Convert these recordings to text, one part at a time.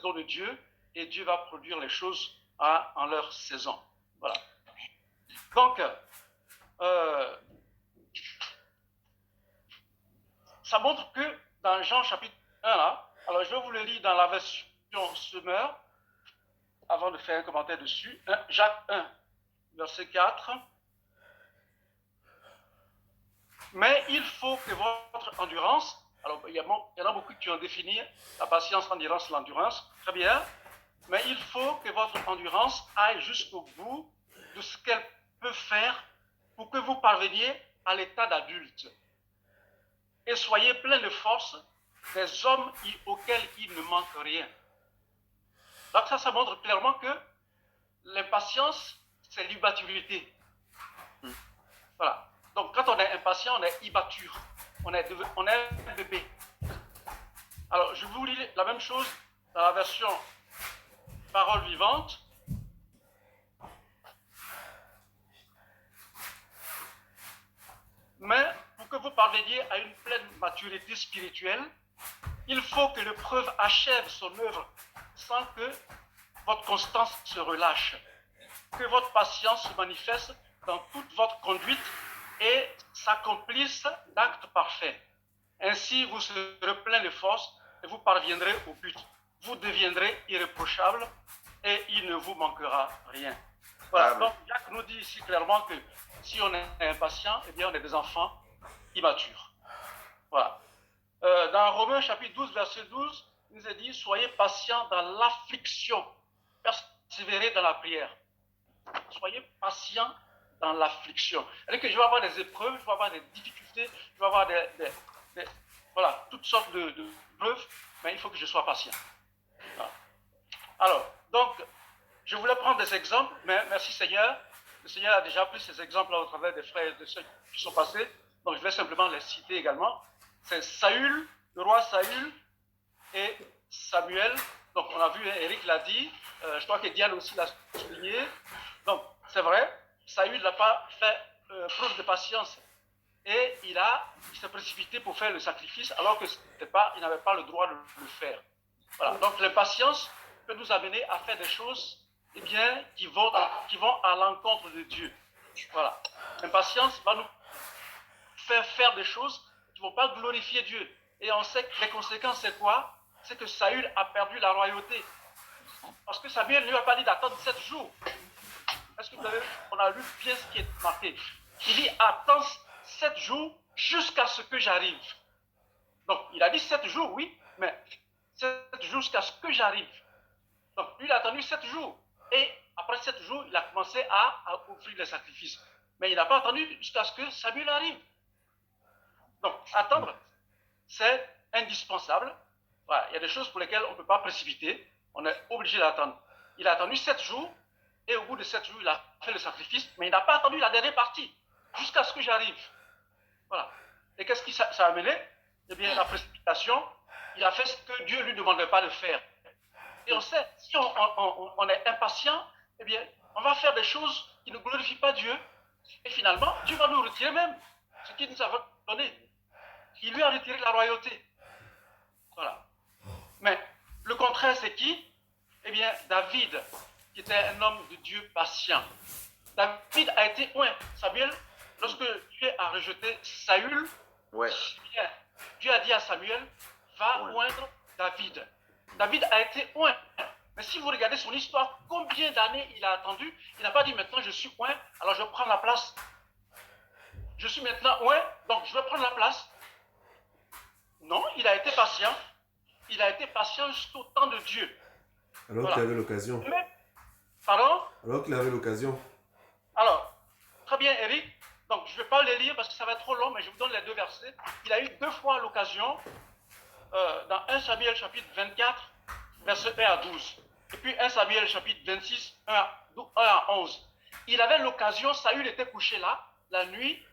de Dieu et Dieu va produire les choses en leur saison. Voilà. Donc, ça montre que dans Jean chapitre 1, là, alors je vais vous le lire dans la version Semeur, avant de faire un commentaire dessus. Jacques 1, verset 4. Mais il faut que votre endurance, alors il y en a beaucoup qui ont défini la patience, l'endurance, l'endurance, très bien, mais il faut que votre endurance aille jusqu'au bout de ce qu'elle peut faire pour que vous parveniez à l'état d'adulte. Et soyez plein de force, des hommes auxquels il ne manque rien. Donc ça montre clairement que l'impatience, c'est l'immaturité. Voilà. Donc quand on est impatient, on est immature. On est un bébé. Alors je vous lis la même chose dans la version parole vivante. Mais pour que vous parveniez à une pleine maturité spirituelle, il faut que l'épreuve achève son œuvre sans que votre constance se relâche, que votre patience se manifeste dans toute votre conduite et s'accomplisse d'actes parfaits. Ainsi, vous serez plein de force et vous parviendrez au but. Vous deviendrez irréprochable et il ne vous manquera rien. Voilà. Donc, Jacques nous dit ici clairement que si on est impatient, eh bien, on est des enfants immatures. Voilà. Dans Romains chapitre 12, verset 12, il nous est dit, soyez patients dans l'affliction, persévérez dans la prière. Soyez patients dans l'affliction. C'est-à-dire que je vais avoir des épreuves, je vais avoir des difficultés, je vais avoir voilà, toutes sortes de preuves, mais il faut que je sois patient. Voilà. Alors, donc, je voulais prendre des exemples, mais merci Seigneur. Le Seigneur a déjà pris ces exemples au travers des frères et de ceux qui sont passés. Donc, je vais simplement les citer également. C'est Saül, le roi Saül et Samuel. Donc, on a vu, Eric l'a dit. Je crois que Diane aussi l'a souligné. Donc, c'est vrai, Saül n'a pas fait preuve de patience. Et il s'est précipité pour faire le sacrifice alors qu'il n'avait pas le droit de le faire. Voilà. Donc, l'impatience peut nous amener à faire des choses eh bien, qui vont à l'encontre de Dieu. Voilà. L'impatience va nous faire des choses qui ne vont pas glorifier Dieu. Et on sait que les conséquences, c'est quoi? C'est que Saül a perdu la royauté. Parce que Samuel ne lui a pas dit d'attendre 7 jours. Est-ce que vous avez, on a lu bien ce qui est marqué? Il dit, attends 7 jours jusqu'à ce que j'arrive. Donc, il a dit 7 jours, oui, mais 7 jours jusqu'à ce que j'arrive. Donc, lui, il a attendu 7 jours. Et après 7 jours, il a commencé à offrir les sacrifices. Mais il n'a pas attendu jusqu'à ce que Samuel arrive. Donc, attendre, c'est indispensable. Voilà, il y a des choses pour lesquelles on ne peut pas précipiter. On est obligé d'attendre. Il a attendu 7 jours, et au bout de 7 jours, il a fait le sacrifice, mais il n'a pas attendu la dernière partie, jusqu'à ce que j'arrive. Voilà. Et qu'est-ce qui ça a amené? Eh bien, la précipitation, il a fait ce que Dieu ne lui demandait pas de faire. Et on sait, si on est impatient, eh bien, on va faire des choses qui ne glorifient pas Dieu, et finalement, Dieu va nous retirer même ce qu'il nous a donné. Il lui a retiré la royauté. Voilà. Mais le contraire, c'est qui? Eh bien, David, qui était un homme de Dieu patient. David a été oint. Samuel, lorsque Dieu a rejeté Saül, Dieu a dit à Samuel, va oindre David. David a été oint. Mais si vous regardez son histoire, combien d'années il a attendu? Il n'a pas dit maintenant je suis oint, alors je prends la place. Je suis maintenant oint, donc je vais prendre la place. Non, il a été patient. Il a été patient jusqu'au temps de Dieu. Alors qu'il avait l'occasion. Pardon? Alors qu'il avait l'occasion. Alors, très bien, Eric. Donc, je ne vais pas les lire parce que ça va être trop long, mais je vous donne les 2 versets. Il a eu 2 fois l'occasion dans 1 Samuel chapitre 24, verset 1 à 12. Et puis 1 Samuel chapitre 26, 1 à 11. Il avait l'occasion, Saül était couché là, la nuit,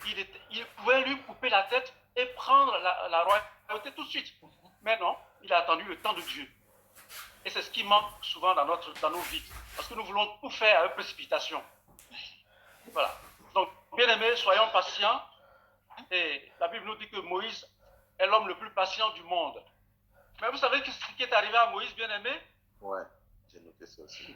il pouvait lui couper la tête et prendre la royauté tout de suite. Mais non, il a attendu le temps de Dieu. Et c'est ce qui manque souvent dans nos vies. Parce que nous voulons tout faire avec précipitation. Voilà. Donc, bien aimés, soyons patients. Et la Bible nous dit que Moïse est l'homme le plus patient du monde. Mais vous savez ce qui est arrivé à Moïse, bien-aimé? Ouais, j'ai noté ça aussi.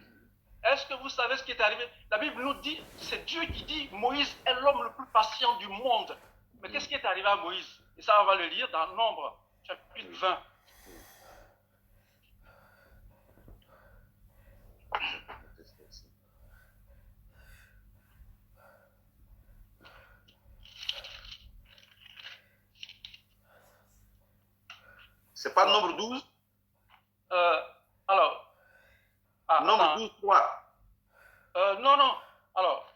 Est-ce que vous savez ce qui est arrivé? La Bible nous dit, c'est Dieu qui dit, Moïse est l'homme le plus patient du monde. Mais qu'est-ce qui est arrivé à Moïse? Et ça, on va le lire dans Nombre, chapitre 20. C'est pas Nombre 12? Alors, Nombre 12, 3. non. Alors,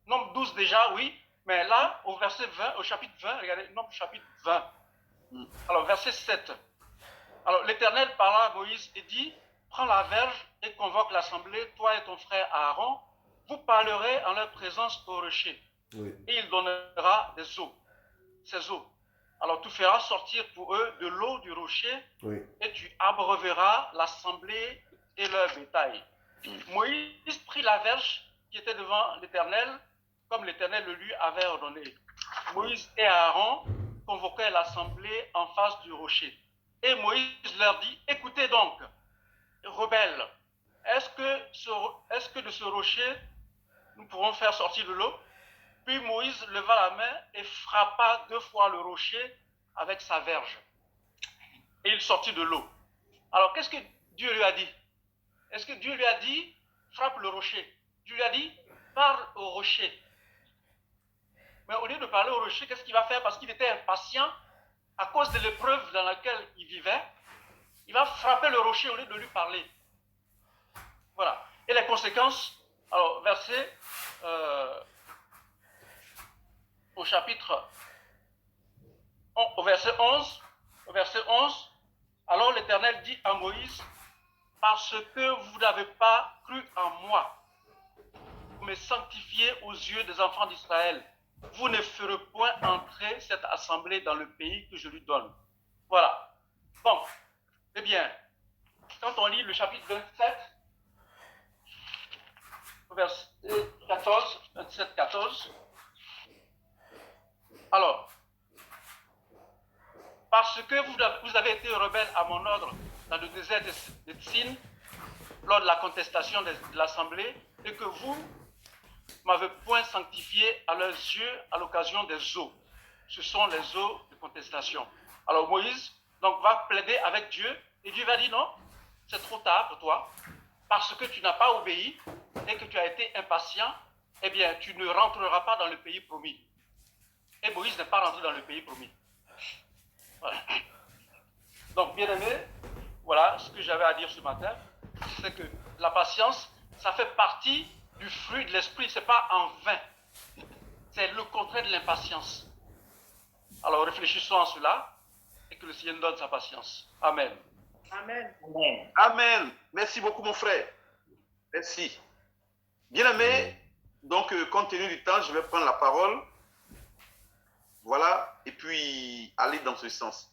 Nombre 12 déjà, oui. Mais là, au verset 20, au chapitre 20, regardez, Nombre chapitre 20. Alors, verset 7. Alors, l'Éternel parla à Moïse et dit, prends la verge et convoque l'assemblée, toi et ton frère Aaron. Vous parlerez en leur présence au rocher. Oui. Et il donnera des eaux, ces eaux. Alors, tu feras sortir pour eux de l'eau du rocher, Oui. et tu abreuveras l'assemblée et leur bétail. Moïse prit la verge qui était devant l'Éternel, comme l'Éternel le lui avait ordonné. Moïse et Aaron convoquaient l'assemblée en face du rocher. Et Moïse leur dit, écoutez donc, rebelles, est-ce que de ce rocher, nous pourrons faire sortir de l'eau? Puis Moïse leva la main et frappa 2 fois le rocher avec sa verge. Et il sortit de l'eau. Alors, qu'est-ce que Dieu lui a dit? Est-ce que Dieu lui a dit, frappe le rocher? Dieu lui a dit, parle au rocher. Mais au lieu de parler au rocher, qu'est-ce qu'il va faire? Parce qu'il était impatient, à cause de l'épreuve dans laquelle il vivait, il va frapper le rocher au lieu de lui parler. Voilà. Et les conséquences, alors, au verset 11, alors l'Éternel dit à Moïse, parce que vous n'avez pas cru en moi, vous me sanctifiez aux yeux des enfants d'Israël, vous ne ferez point entrer cette assemblée dans le pays que je lui donne. Voilà. Bon, eh bien, quand on lit le chapitre 27, verset 14, 27, 14, alors, parce que vous avez été rebelles à mon ordre dans le désert de Tsin, lors de la contestation de l'Assemblée, et que vous m'avez point sanctifié à leurs yeux à l'occasion des eaux. Ce sont les eaux de contestation. Alors Moïse donc, va plaider avec Dieu, et Dieu va dire non, c'est trop tard pour toi, parce que tu n'as pas obéi et que tu as été impatient, eh bien tu ne rentreras pas dans le pays promis. Et Moïse n'est pas rentré dans le pays promis. Voilà. Donc, bien aimé, voilà ce que j'avais à dire ce matin, c'est que la patience, ça fait partie du fruit de l'esprit, c'est pas en vain. C'est le contraire de l'impatience. Alors, réfléchissons à cela et que le Seigneur nous donne sa patience. Amen. Amen. Amen. Amen. Merci beaucoup, mon frère. Merci. Bien aimé, donc, compte tenu du temps, je vais prendre la parole. Voilà, et puis aller dans ce sens.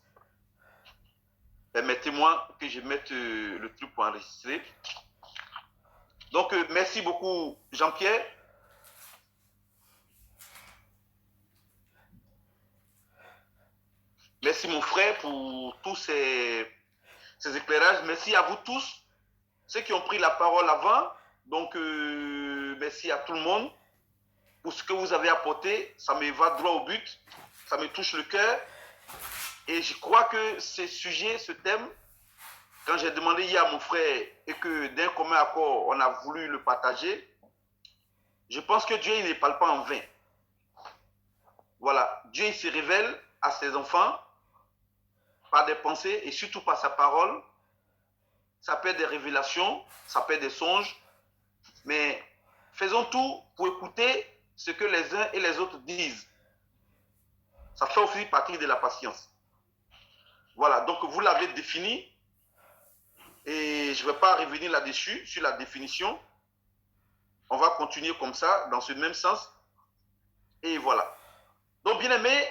Permettez-moi que je mette le truc pour enregistrer. Donc, merci beaucoup, Jean-Pierre. Merci, mon frère, pour tous ces éclairages. Merci à vous tous, ceux qui ont pris la parole avant. Donc, merci à tout le monde pour ce que vous avez apporté. Ça me va droit au but. Ça me touche le cœur. Et je crois que ce sujet, ce thème, quand j'ai demandé hier à mon frère et que d'un commun accord, on a voulu le partager, je pense que Dieu, il ne parle pas en vain. Voilà, Dieu, il se révèle à ses enfants par des pensées et surtout par sa parole. Ça peut être des révélations, ça peut être des songes, mais faisons tout pour écouter ce que les uns et les autres disent. Ça fait aussi partie de la patience. Voilà, donc vous l'avez défini et je ne vais pas revenir là-dessus, sur la définition. On va continuer comme ça, dans ce même sens. Et voilà. Donc, bien aimé,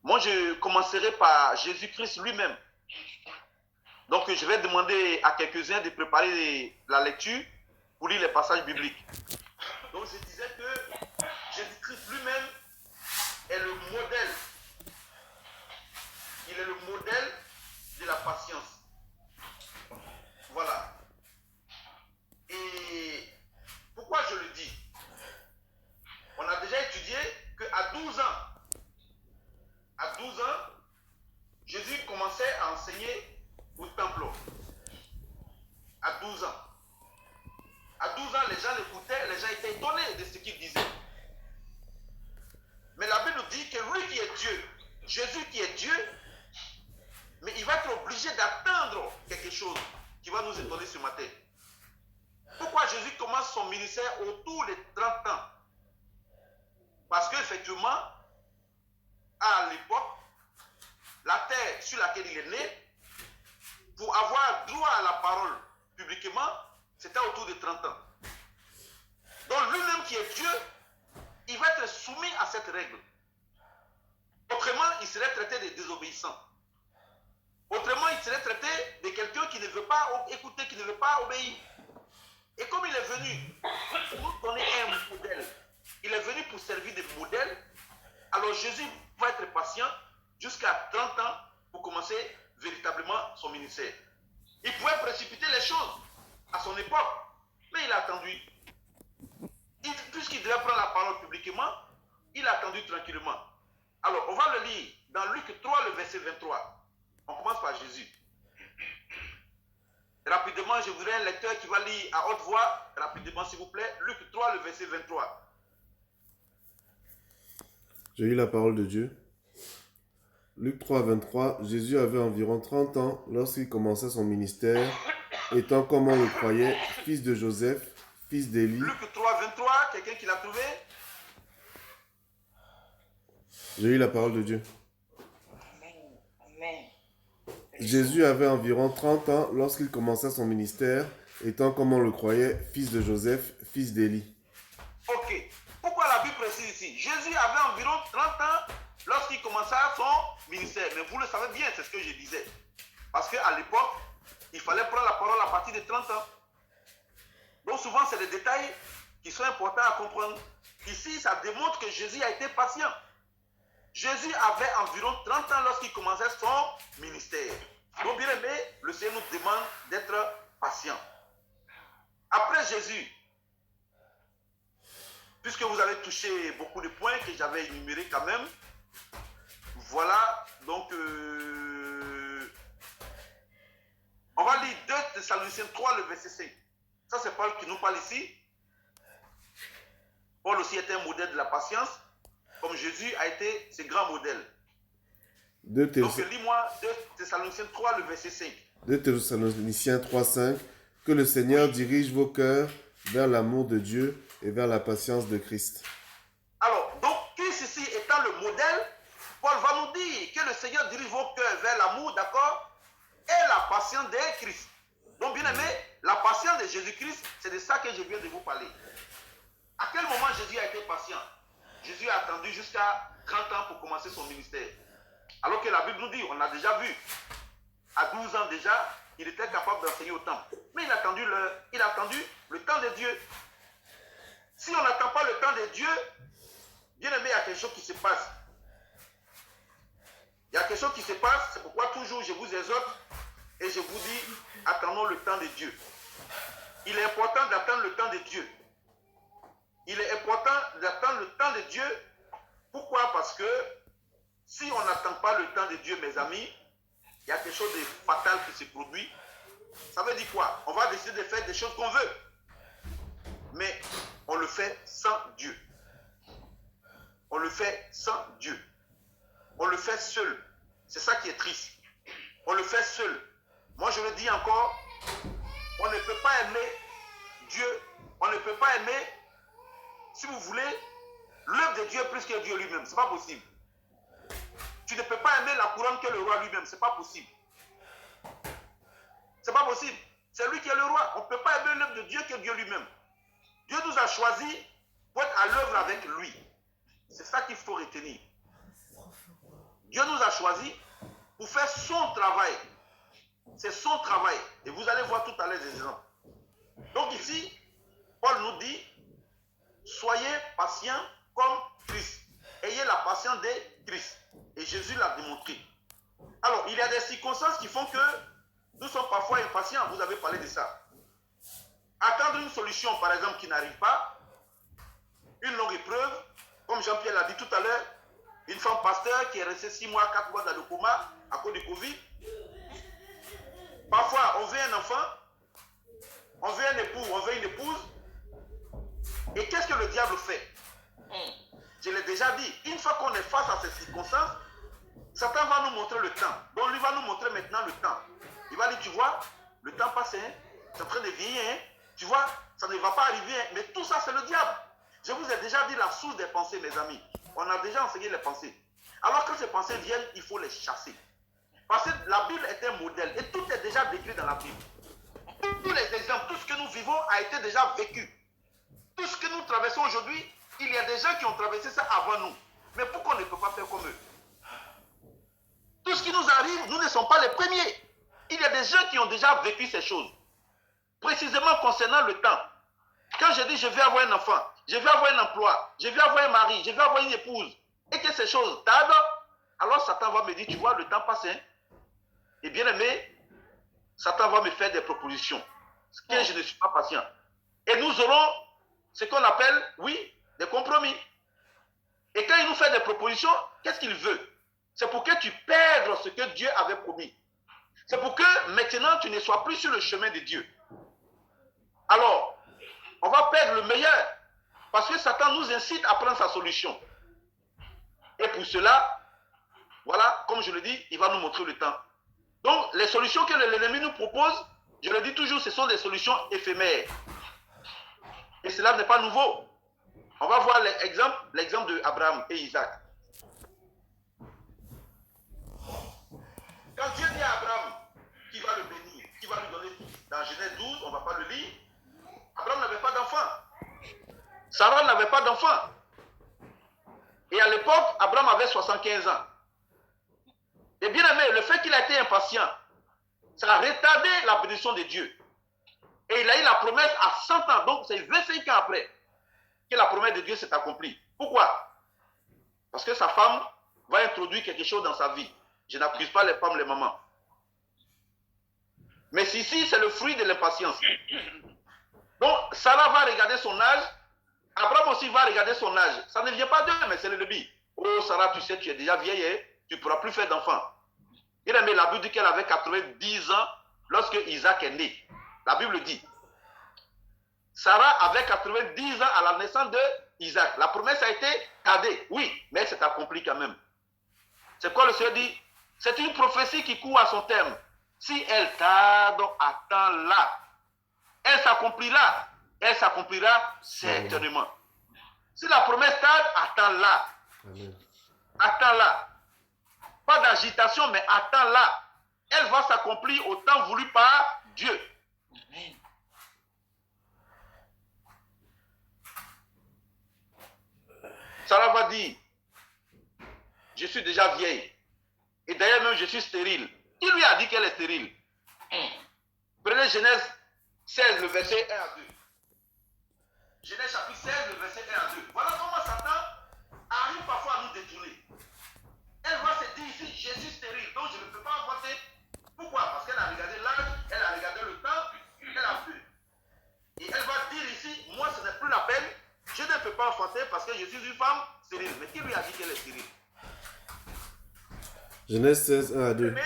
moi je commencerai par Jésus-Christ lui-même. Donc, je vais demander à quelques-uns de préparer la lecture pour lire les passages bibliques. Donc, je disais que Jésus-Christ lui-même est le modèle. Il est est le modèle de la patience. Voilà. Et pourquoi je le dis? On a déjà étudié qu'à 12 ans, Jésus commençait à enseigner au temple. À 12 ans. À 12 ans, les gens l'écoutaient, les gens étaient étonnés de ce qu'il disait. Mais la Bible nous dit que lui qui est Dieu, Jésus qui est Dieu, mais il va être obligé d'attendre quelque chose qui va nous étonner ce matin. Pourquoi Jésus commence son ministère autour des 30 ans? Parce qu'effectivement, à l'époque, la terre sur laquelle il est né, pour avoir droit à la parole publiquement, c'était autour de 30 ans. Donc lui-même qui est Dieu, il va être soumis à cette règle. Autrement, il serait traité de désobéissant. Autrement, il serait traité de quelqu'un qui ne veut pas écouter, qui ne veut pas obéir. Et comme il est venu pour nous donner un modèle, il est venu pour servir de modèle, alors Jésus va être patient jusqu'à 30 ans pour commencer véritablement son ministère. Il pouvait précipiter les choses à son époque, mais il a attendu. Puisqu'il devait prendre la parole publiquement, il a attendu tranquillement. Alors, on va le lire dans Luc 3, le verset 23. On commence par Jésus. Rapidement, je voudrais un lecteur qui va lire à haute voix, rapidement s'il vous plaît, Luc 3, le verset 23. J'ai eu la parole de Dieu. Luc 3, 23. Jésus avait environ 30 ans lorsqu'il commençait son ministère, étant comme on le croyait, fils de Joseph, fils d'Élie. Luc 3, 23, quelqu'un qui l'a trouvé? J'ai eu la parole de Dieu. Amen. Jésus avait environ 30 ans lorsqu'il commençait son ministère, étant comme on le croyait, fils de Joseph, fils d'Élie. Ok. Pourquoi la Bible précise ici? Jésus avait environ 30 ans lorsqu'il commençait son ministère. Mais vous le savez bien, c'est ce que je disais. Parce qu'à l'époque, il fallait prendre la parole à partir de 30 ans. Donc souvent, c'est des détails qui sont importants à comprendre. Ici, ça démontre que Jésus a été patient. Jésus avait environ 30 ans lorsqu'il commençait son ministère. Donc, bien aimé, le Seigneur nous demande d'être patient. Après Jésus, puisque vous avez touché beaucoup de points que j'avais énumérés quand même, voilà, donc, on va lire 2 Thessaloniciens 3, le verset 5. Ça, c'est Paul qui nous parle ici. Paul aussi était un modèle de la patience, comme Jésus a été ce grand modèle. Donc, lis-moi 2 Thessaloniciens 3, le verset 5. 2 Thessaloniciens 3, 5. Que le Seigneur dirige vos cœurs vers l'amour de Dieu et vers la patience de Christ. Alors, donc, Christ ici étant le modèle, Paul va nous dire que le Seigneur dirige vos cœurs vers l'amour, d'accord, et la patience de Christ. Donc, bien aimé, la patience de Jésus-Christ, c'est de ça que je viens de vous parler. À quel moment Jésus a été patient? Jésus a attendu jusqu'à 30 ans pour commencer son ministère. Alors que la Bible nous dit, on a déjà vu, à 12 ans déjà, il était capable d'enseigner au temple. Mais il a attendu le temps de Dieu. Si on n'attend pas le temps de Dieu, bien aimé, il y a quelque chose qui se passe. Il y a quelque chose qui se passe, c'est pourquoi toujours je vous exhorte et je vous dis, attendons le temps de Dieu. Il est important d'attendre le temps de Dieu. Il est important d'attendre le temps de Dieu. Pourquoi? Parce que si on n'attend pas le temps de Dieu, mes amis, il y a quelque chose de fatal qui se produit. Ça veut dire quoi? On va décider de faire des choses qu'on veut. Mais on le fait sans Dieu. On le fait sans Dieu. On le fait seul. C'est ça qui est triste. On le fait seul. Moi, je le dis encore, on ne peut pas aimer Dieu. On ne peut pas aimer, si vous voulez, l'œuvre de Dieu plus que Dieu lui-même. Ce n'est pas possible. Tu ne peux pas aimer la couronne que le roi lui-même. Ce n'est pas possible. Ce n'est pas possible. C'est lui qui est le roi. On ne peut pas aimer l'œuvre de Dieu que Dieu lui-même. Dieu nous a choisis pour être à l'œuvre avec lui. C'est ça qu'il faut retenir. Dieu nous a choisis pour faire son travail. C'est son travail. Et vous allez voir tout à l'heure des exemples. Donc ici, Paul nous dit, soyez patients comme Christ. Ayez la patience de Christ. Et Jésus l'a démontré. Alors, il y a des circonstances qui font que nous sommes parfois impatients. Vous avez parlé de ça. Attendre une solution, par exemple, qui n'arrive pas, une longue épreuve, comme Jean-Pierre l'a dit tout à l'heure, une femme pasteur qui est restée 6 mois, 4 mois dans le coma à cause du Covid. Parfois, on veut un enfant, on veut un époux, on veut une épouse. Et qu'est-ce que le diable fait? Je l'ai déjà dit, une fois qu'on est face à ces circonstances, Satan va nous montrer le temps. Donc, lui va nous montrer maintenant le temps. Il va dire, tu vois, le temps passe, hein, c'est en train de vieillir, hein, tu vois, ça ne va pas arriver, hein. Mais tout ça, c'est le diable. Je vous ai déjà dit la source des pensées, mes amis. On a déjà enseigné les pensées. Alors, quand ces pensées viennent, il faut les chasser. Parce que la Bible est un modèle et tout est déjà décrit dans la Bible. Tous les exemples, tout ce que nous vivons a été déjà vécu. Tout ce que nous traversons aujourd'hui, il y a des gens qui ont traversé ça avant nous. Mais pourquoi on ne peut pas faire comme eux? Tout ce qui nous arrive, nous ne sommes pas les premiers. Il y a des gens qui ont déjà vécu ces choses. Précisément concernant le temps. Quand je dis je vais avoir un enfant, je vais avoir un emploi, je vais avoir un mari, je vais avoir une épouse, et que ces choses tardent, alors Satan va me dire, tu vois, le temps passe, hein? Et bien aimé, Satan va me faire des propositions. Que je ne suis pas patient. Et nous aurons ce qu'on appelle, oui, des compromis. Et quand il nous fait des propositions, qu'est-ce qu'il veut? C'est pour que tu perdes ce que Dieu avait promis. C'est pour que maintenant tu ne sois plus sur le chemin de Dieu. Alors, on va perdre le meilleur. Parce que Satan nous incite à prendre sa solution. Et pour cela, voilà, comme je le dis, il va nous montrer le temps. Donc, les solutions que l'ennemi nous propose, je le dis toujours, ce sont des solutions éphémères. Et cela n'est pas nouveau. On va voir l'exemple d'Abraham et Isaac. Quand Dieu dit à Abraham qu'il va le bénir, qu'il va lui donner tout, dans Genèse 12, on ne va pas le lire, Abraham n'avait pas d'enfant. Sarah n'avait pas d'enfant. Et à l'époque, Abraham avait 75 ans. Et bien aimé, le fait qu'il a été impatient, ça a retardé la bénédiction de Dieu. Et il a eu la promesse à 100 ans. Donc c'est 25 ans après que la promesse de Dieu s'est accomplie. Pourquoi? Parce que sa femme va introduire quelque chose dans sa vie. Je n'accuse pas les femmes, les mamans. Mais ici, c'est le fruit de l'impatience. Donc, Sarah va regarder son âge. Abraham aussi va regarder son âge. Ça ne vient pas d'eux, mais c'est le début. Oh, Sarah, tu sais, tu es déjà vieille, hein? Tu ne pourras plus faire d'enfant. Il a mis la Bible dit qu'elle avait 90 ans lorsque Isaac est né. La Bible dit. Sarah avait 90 ans à la naissance de Isaac. La promesse a été tardée, oui, mais elle s'est accomplie quand même. C'est quoi le Seigneur dit? C'est une prophétie qui court à son terme. Si elle tarde, attends-la. Elle s'accomplira. Elle s'accomplira certainement. Si la promesse tarde, attends-la. Attends-la. Pas d'agitation, mais attends-la. Elle va s'accomplir au temps voulu par Dieu. Amen. Sarah va dire, je suis déjà vieille. Et d'ailleurs même, je suis stérile. Qui lui a dit qu'elle est stérile? Prenez Genèse 16, le verset 1 à 2. Genèse chapitre 16, le verset 1 à 2. Voilà comment Satan arrive parfois à nous détourner. Elle va se dire ici, je suis stérile, donc je ne peux pas avorter. Pourquoi? Parce qu'elle a regardé l'âge, elle a regardé le temps, elle a vu. Et elle va dire ici, moi ce n'est plus la peine, je ne peux pas enfanter parce que je suis une femme stérile. Mais qui lui a dit qu'elle est stérile? Genèse 16, 1 à 2. Mais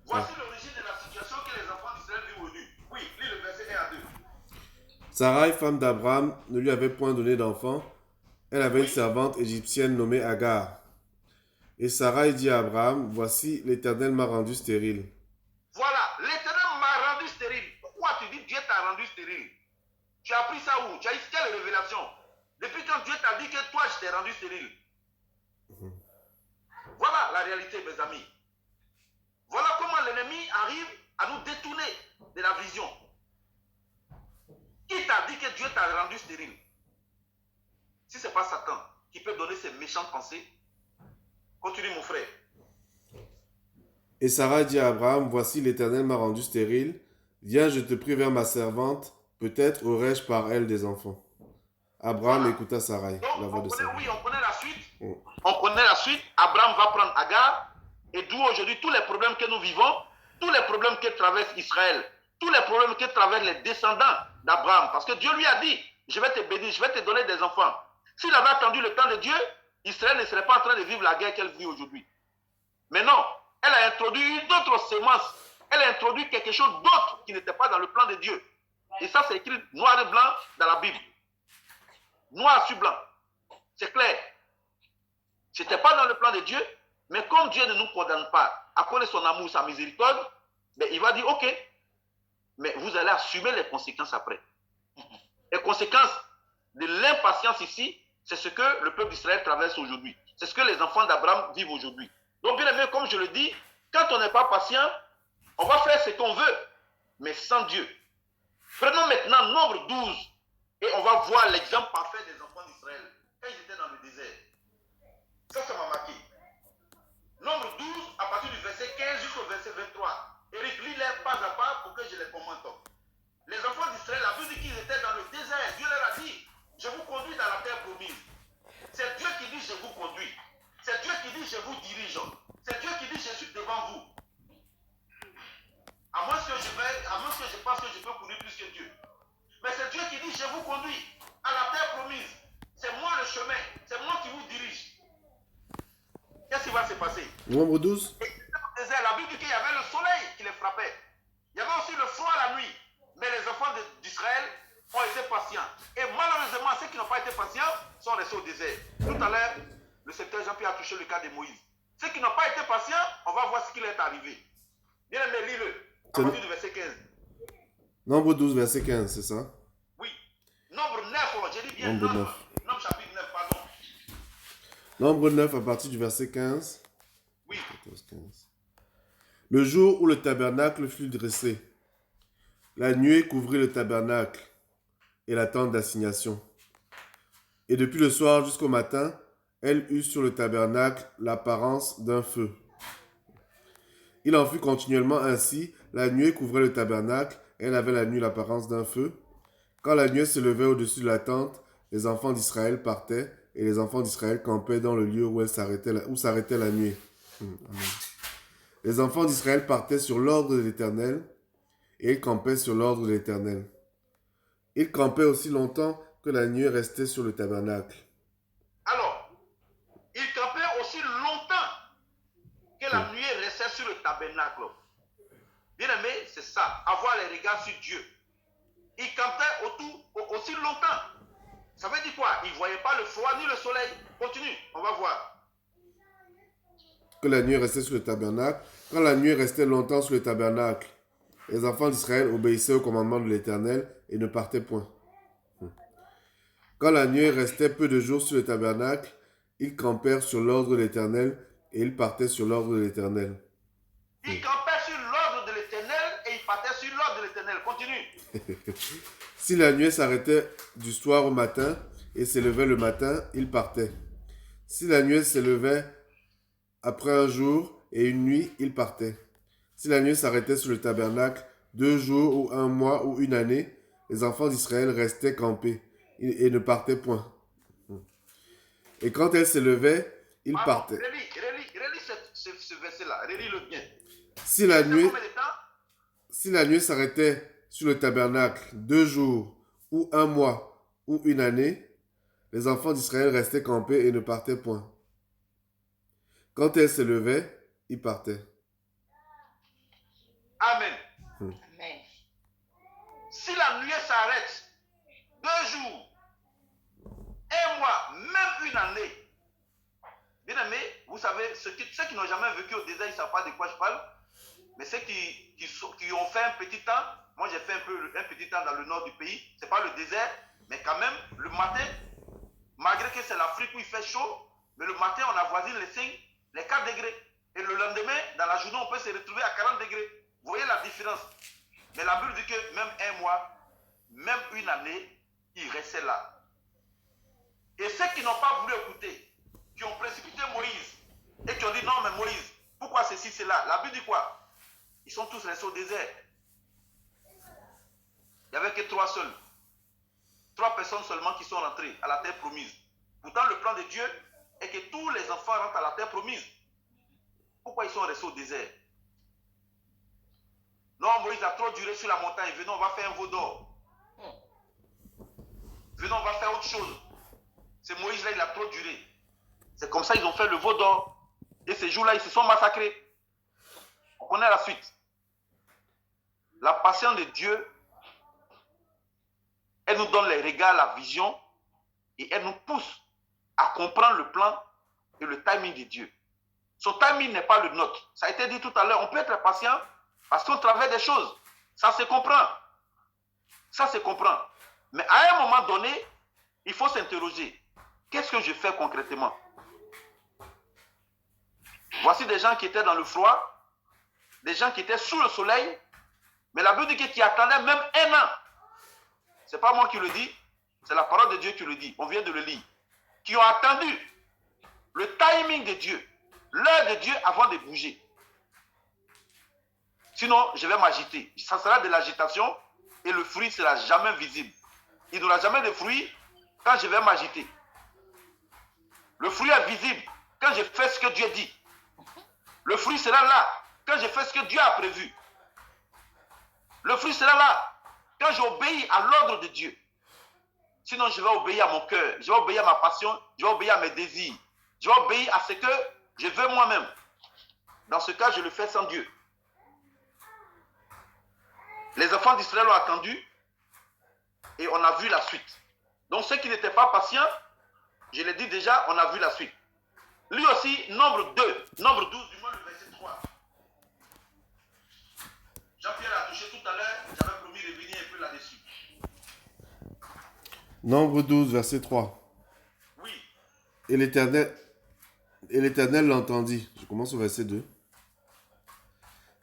voici l'origine de la situation que les enfants d'Israël vivent au nu. Oui, lis le verset 1 à 2. Sarai, femme d'Abraham, ne lui avait point donné d'enfant. Elle avait une servante égyptienne nommée Agar. Et Sarai dit à Abraham, voici, l'Éternel m'a rendu stérile. Voilà, l'Éternel m'a rendu stérile. Pourquoi tu dis Dieu t'a rendu stérile? Tu as appris ça où? Tu as eu quelle révélation? Depuis quand Dieu t'a dit que toi, je t'ai rendu stérile? Voilà la réalité, mes amis. Voilà comment l'ennemi arrive à nous détourner de la vision. Qui t'a dit que Dieu t'a rendu stérile? Si ce n'est pas Satan qui peut donner ces méchantes pensées, continue mon frère. Et Sarah dit à Abraham, voici l'Éternel m'a rendu stérile. Viens, je te prie vers ma servante. Peut-être aurai-je par elle des enfants. Abraham écouta Sarai, la voix de Sarai. Oui, on connaît la suite. On connaît la suite. Abraham va prendre Agar. Et d'où aujourd'hui tous les problèmes que nous vivons, tous les problèmes que traverse Israël, tous les problèmes que traversent les descendants d'Abraham. Parce que Dieu lui a dit, je vais te bénir, je vais te donner des enfants. S'il avait attendu le temps de Dieu, Israël ne serait pas en train de vivre la guerre qu'elle vit aujourd'hui. Mais non, elle a introduit une autre sémence. Elle a introduit quelque chose d'autre qui n'était pas dans le plan de Dieu. Et ça, c'est écrit noir et blanc dans la Bible. Noir sur blanc. C'est clair. Ce n'était pas dans le plan de Dieu, mais comme Dieu ne nous condamne pas à cause de son amour, sa miséricorde, ben il va dire, ok, mais vous allez assumer les conséquences après. Les conséquences de l'impatience ici, c'est ce que le peuple d'Israël traverse aujourd'hui. C'est ce que les enfants d'Abraham vivent aujourd'hui. Donc, bien aimé, comme je le dis, quand on n'est pas patient, on va faire ce qu'on veut, mais sans Dieu. Prenons maintenant Nombre 12 et on va voir l'exemple parfait des enfants d'Israël quand ils étaient dans le désert. Ça m'a marqué. Nombre 12, à partir du verset 15 jusqu'au verset 23. Eric, lis-les pas à pas pour que je les commente. Les enfants d'Israël, la Bible dit qu'ils étaient dans le désert. Dieu leur a dit, je vous conduis dans la terre promise. C'est Dieu qui dit, je vous conduis. C'est Dieu qui dit, je vous dirige. C'est Dieu qui dit, je suis devant vous. À moins que je pense que je peux conduire plus que Dieu. Mais c'est Dieu qui dit, je vous conduis à la terre promise. C'est moi le chemin. C'est moi qui vous dirige. Qu'est-ce qui va se passer? Nombre 12. La Bible dit qu'il y avait le soleil qui les frappait. Il y avait aussi le froid la nuit. Mais les enfants d'Israël ont été patients. Et malheureusement, ceux qui n'ont pas été patients sont restés au désert. Tout à l'heure, le secrétaire Jean-Pierre a touché le cas de Moïse. Ceux qui n'ont pas été patients, on va voir ce qui leur est arrivé. Bien aimé, lis-le. À partir du verset 15. Nombre 12, verset 15, c'est ça? Oui. Nombre 9, j'ai dit bien Nombre 9. Nombre chapitre 9, pardon. Nombre 9 à partir du verset 15. Oui. 14, 15. Le jour où le tabernacle fut dressé, la nuée couvrit le tabernacle et la tente d'assignation. Et depuis le soir jusqu'au matin, elle eut sur le tabernacle l'apparence d'un feu. Il en fut continuellement ainsi, la nuée couvrait le tabernacle, elle avait la nuit l'apparence d'un feu. Quand la nuée se levait au-dessus de la tente, les enfants d'Israël partaient, et les enfants d'Israël campaient dans le lieu où s'arrêtait la nuée. Amen. Les enfants d'Israël partaient sur l'ordre de l'Éternel, et ils campaient sur l'ordre de l'Éternel. Ils campaient aussi longtemps que la nuée restait sur le tabernacle. Alors, ils campaient aussi longtemps que la nuée restait sur le tabernacle. Bien aimé, c'est ça, avoir les regards sur Dieu. Ils campaient aussi longtemps. Ça veut dire quoi? Ils ne voyaient pas le froid ni le soleil. Continue, on va voir. Que la nuée restait sur le tabernacle. Quand la nuée restait longtemps sur le tabernacle, les enfants d'Israël obéissaient au commandement de l'Éternel et ne partaient point. Quand la nuée restait peu de jours sur le tabernacle, ils campèrent sur l'ordre de l'Éternel et ils partaient sur l'ordre de l'Éternel. Ils campaient sur l'ordre de l'Éternel et ils partaient sur l'ordre de l'Éternel. Continue. Si la nuée s'arrêtait du soir au matin et s'élevait le matin, ils partaient. Si la nuée s'élevait après un jour et une nuit, ils partaient. Si la nuée s'arrêtait sur le tabernacle 2 jours ou 1 mois ou 1 année, les enfants d'Israël restaient campés et ne partaient point. Et quand elle s'élevait, ils partaient. Relis ce verset-là, relis-le bien. Si la nuée s'arrêtait sur le tabernacle 2 jours ou 1 mois ou 1 année, les enfants d'Israël restaient campés et ne partaient point. Quand elle s'élevait, ils partaient. Amen. Amen. Si la nuée s'arrête 2 jours, 1 mois, même 1 année, bien aimé, vous savez, ceux qui n'ont jamais vécu au désert, ils ne savent pas de quoi je parle, mais ceux qui ont fait un petit temps, moi j'ai fait un petit temps dans le nord du pays, ce n'est pas le désert, mais quand même, le matin, malgré que c'est l'Afrique où il fait chaud, mais le matin on avoisine les 4 degrés. Et le lendemain, dans la journée, on peut se retrouver à 40 degrés. Vous voyez la différence. Mais la Bible dit que même 1 mois, même 1 année, ils restaient là. Et ceux qui n'ont pas voulu écouter, qui ont précipité Moïse, et qui ont dit non mais Moïse, pourquoi ceci, cela? La Bible dit quoi? Ils sont tous restés au désert. Il n'y avait que 3 seuls. 3 personnes seulement qui sont rentrées à la terre promise. Pourtant, le plan de Dieu est que tous les enfants rentrent à la terre promise. Pourquoi ils sont restés au désert? Non, Moïse a trop duré sur la montagne. Venons, on va faire un veau d'or. Venons, on va faire autre chose. C'est Moïse là, il a trop duré. C'est comme ça qu'ils ont fait le veau d'or. Et ces jours-là, ils se sont massacrés. On connaît la suite. La patience de Dieu, elle nous donne les regards, la vision, et elle nous pousse à comprendre le plan et le timing de Dieu. Son timing n'est pas le nôtre. Ça a été dit tout à l'heure, on peut être patient parce qu'on traverse des choses. Ça se comprend. Ça se comprend. Mais à un moment donné, il faut s'interroger. Qu'est-ce que je fais concrètement? Voici des gens qui étaient dans le froid, des gens qui étaient sous le soleil, mais la Bible dit qu'ils attendaient même 1 an. Ce n'est pas moi qui le dis, c'est la parole de Dieu qui le dit. On vient de le lire. Qui ont attendu le timing de Dieu, l'heure de Dieu avant de bouger. Sinon, je vais m'agiter. Ça sera de l'agitation et le fruit ne sera jamais visible. Il n'y aura jamais de fruit quand je vais m'agiter. Le fruit est visible quand je fais ce que Dieu dit. Le fruit sera là quand je fais ce que Dieu a prévu. Le fruit sera là quand j'obéis à l'ordre de Dieu. Sinon, je vais obéir à mon cœur, je vais obéir à ma passion, je vais obéir à mes désirs. Je vais obéir à ce que je veux moi-même. Dans ce cas, je le fais sans Dieu. Les enfants d'Israël ont attendu et on a vu la suite. Donc ceux qui n'étaient pas patients, je l'ai dit déjà, on a vu la suite. Lui aussi, nombre 2, nombre 12, du moins le verset 3. Jean-Pierre a touché tout à l'heure, j'avais promis de revenir un peu là-dessus. Nombre 12, verset 3. Oui. Et l'Éternel l'entendit. Je commence au verset 2.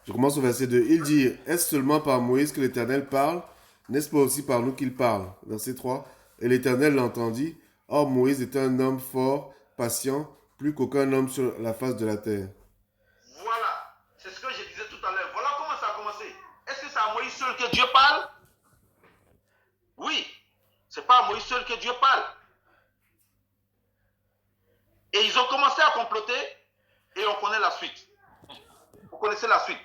Il dit, est-ce seulement par Moïse que l'Éternel parle? N'est-ce pas aussi par nous qu'il parle? Verset 3. Et l'Éternel l'entendit. Or Moïse était un homme fort, patient, plus qu'aucun homme sur la face de la terre. Voilà. C'est ce que je disais tout à l'heure. Voilà comment ça a commencé. Est-ce que c'est à Moïse seul que Dieu parle? Oui. C'est pas à Moïse seul que Dieu parle. Et ils ont commencé à comploter et on connaît la suite. Vous connaissez la suite.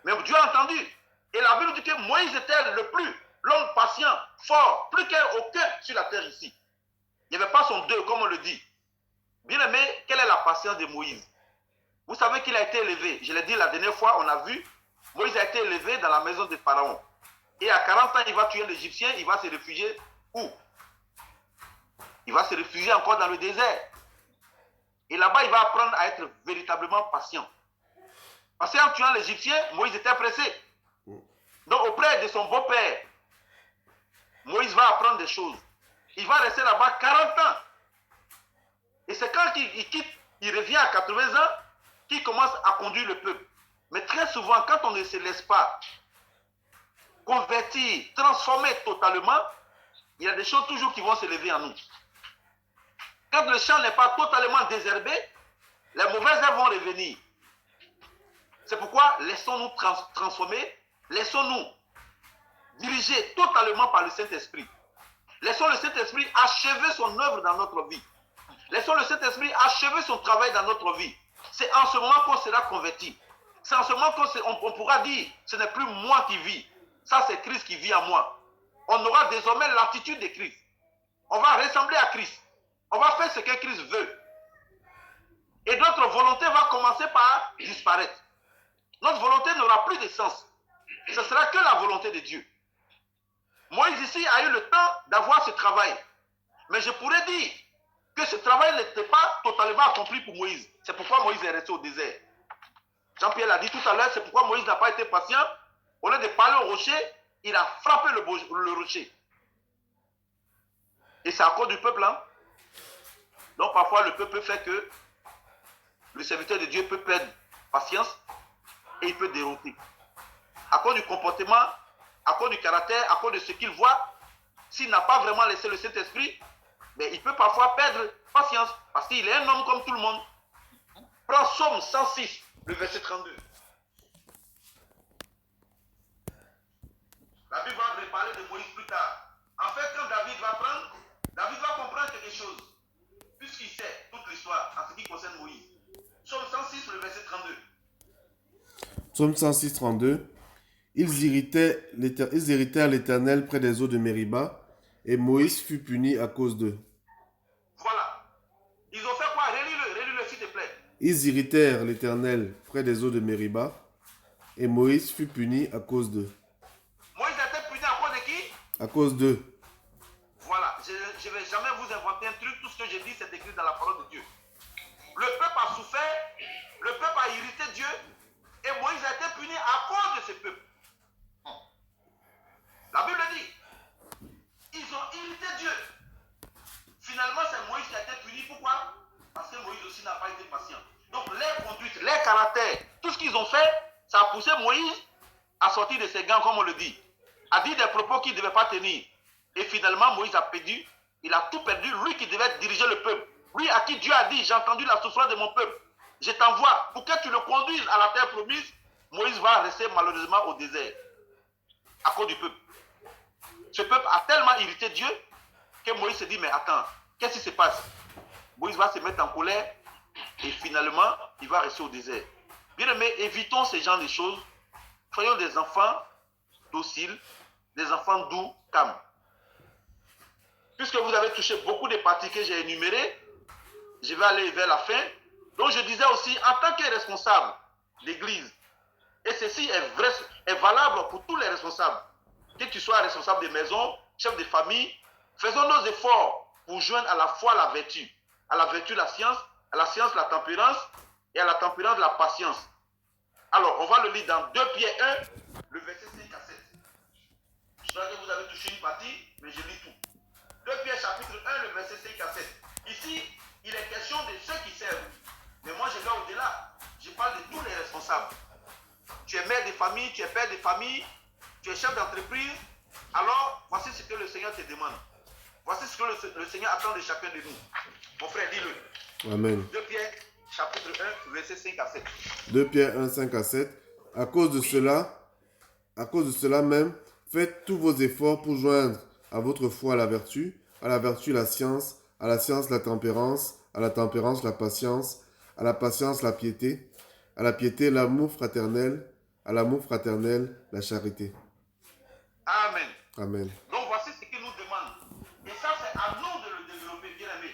Mais Dieu a entendu. Et la Bible dit que Moïse était l'homme patient, fort, plus qu'aucun sur la terre ici. Il n'y avait pas son deux, comme on le dit. Bien aimé, quelle est la patience de Moïse? Vous savez qu'il a été élevé. Je l'ai dit la dernière fois, on a vu, Moïse a été élevé dans la maison de Pharaon. Et à 40 ans, il va tuer l'Égyptien, il va se réfugier où? Il va se réfugier encore dans le désert. Et là-bas, il va apprendre à être véritablement patient. Parce qu'en tuant l'Égyptien, Moïse était pressé. Donc auprès de son beau-père, Moïse va apprendre des choses. Il va rester là-bas 40 ans. Et c'est quand il quitte, il revient à 80 ans, qu'il commence à conduire le peuple. Mais très souvent, quand on ne se laisse pas convertir, transformer totalement, il y a des choses toujours qui vont se lever en nous. Quand le champ n'est pas totalement désherbé, les mauvaises herbes vont revenir. C'est pourquoi laissons-nous transformer, laissons-nous diriger totalement par le Saint-Esprit. Laissons le Saint-Esprit achever son œuvre dans notre vie. Laissons le Saint-Esprit achever son travail dans notre vie. C'est en ce moment qu'on sera converti. C'est en ce moment qu'on pourra dire, ce n'est plus moi qui vis. Ça, c'est Christ qui vit en moi. On aura désormais l'attitude de Christ. On va ressembler à Christ. On va faire ce que Christ veut. Et notre volonté va commencer par disparaître. Notre volonté n'aura plus de sens. Ce sera que la volonté de Dieu. Moïse ici a eu le temps d'avoir ce travail. Mais je pourrais dire que ce travail n'était pas totalement accompli pour Moïse. C'est pourquoi Moïse est resté au désert. Jean-Pierre l'a dit tout à l'heure, c'est pourquoi Moïse n'a pas été patient. Au lieu de parler au rocher, il a frappé le rocher. Et c'est à cause du peuple. Hein? Donc parfois le peuple fait que le serviteur de Dieu peut perdre patience et il peut dérouter. À cause du comportement, à cause du caractère, à cause de ce qu'il voit, s'il n'a pas vraiment laissé le Saint-Esprit, mais il peut parfois perdre patience parce qu'il est un homme comme tout le monde. Prends Psaume 106, le verset 32. La Bible va reparler de Moïse plus tard. En fait, quand David va comprendre quelque chose, puisqu'il sait toute l'histoire en ce qui concerne Moïse. Psaume 106, le verset 32. Psaume 106, 32. Ils irritèrent l'Éternel près des eaux de Mériba, et Moïse fut puni à cause d'eux. Voilà. Ils ont fait quoi? Relis-le s'il te plaît. Ils irritèrent l'Éternel près des eaux de Mériba, et Moïse fut puni à cause d'eux. Moïse a été puni à cause de qui? À cause d'eux. Voilà. Je ne vais jamais vous inventer un truc. Tout ce que j'ai dit, c'est écrit dans la parole de Dieu. Le peuple a souffert, le peuple a irrité Dieu, et Moïse a été puni à cause de ce peuple. La Bible dit, ils ont irrité Dieu. Finalement, c'est Moïse qui a été puni. Pourquoi? Parce que Moïse aussi n'a pas été patient. Donc, leur conduite, leur caractère, tout ce qu'ils ont fait, ça a poussé Moïse à sortir de ses gants, comme on le dit, à dire des propos qu'il ne devait pas tenir. Et finalement, Moïse a perdu, il a tout perdu, lui qui devait diriger le peuple. Lui à qui Dieu a dit, j'ai entendu la souffrance de mon peuple, je t'envoie pour que tu le conduises à la terre promise. Moïse va rester malheureusement au désert à cause du peuple. Ce peuple a tellement irrité Dieu que Moïse se dit, mais attends, qu'est-ce qui se passe? Moïse va se mettre en colère et finalement, il va rester au désert. Bien aimés, évitons ce genre de choses. Soyons des enfants dociles, des enfants doux, calmes. Puisque vous avez touché beaucoup de parties que j'ai énumérées, je vais aller vers la fin. Donc je disais aussi, en tant que responsable d'église, et ceci est valable pour tous les responsables, que tu sois responsable de maison, chef de famille, faisons nos efforts pour joindre à la foi la vertu. À la vertu la science, à la science la tempérance, et à la tempérance la patience. Alors, on va le lire dans 2 Pierre 1, le verset 5 à 7. Je crois que vous avez touché une partie, mais je lis tout. 2 Pierre chapitre 1, le verset 5 à 7. Ici, il est question de ceux qui servent. Mais moi, je vais au-delà. Je parle de tous les responsables. Tu es mère de famille, tu es père de famille, tu es chef d'entreprise. Alors, voici ce que le Seigneur te demande. Voici ce que le Seigneur attend de chacun de nous. Mon frère, dis-le. Amen. 2 Pierre chapitre 1, verset 5 à 7. 2 Pierre 1, 5 à 7. À cause de cela même, faites tous vos efforts pour joindre à votre foi la vertu la science, à la science la tempérance, à la tempérance la patience, à la patience la piété l'amour fraternel, à l'amour fraternel la charité. Amen. Amen. Donc voici ce qu'il nous demande. Et ça, c'est à nous de le développer, bien aimé.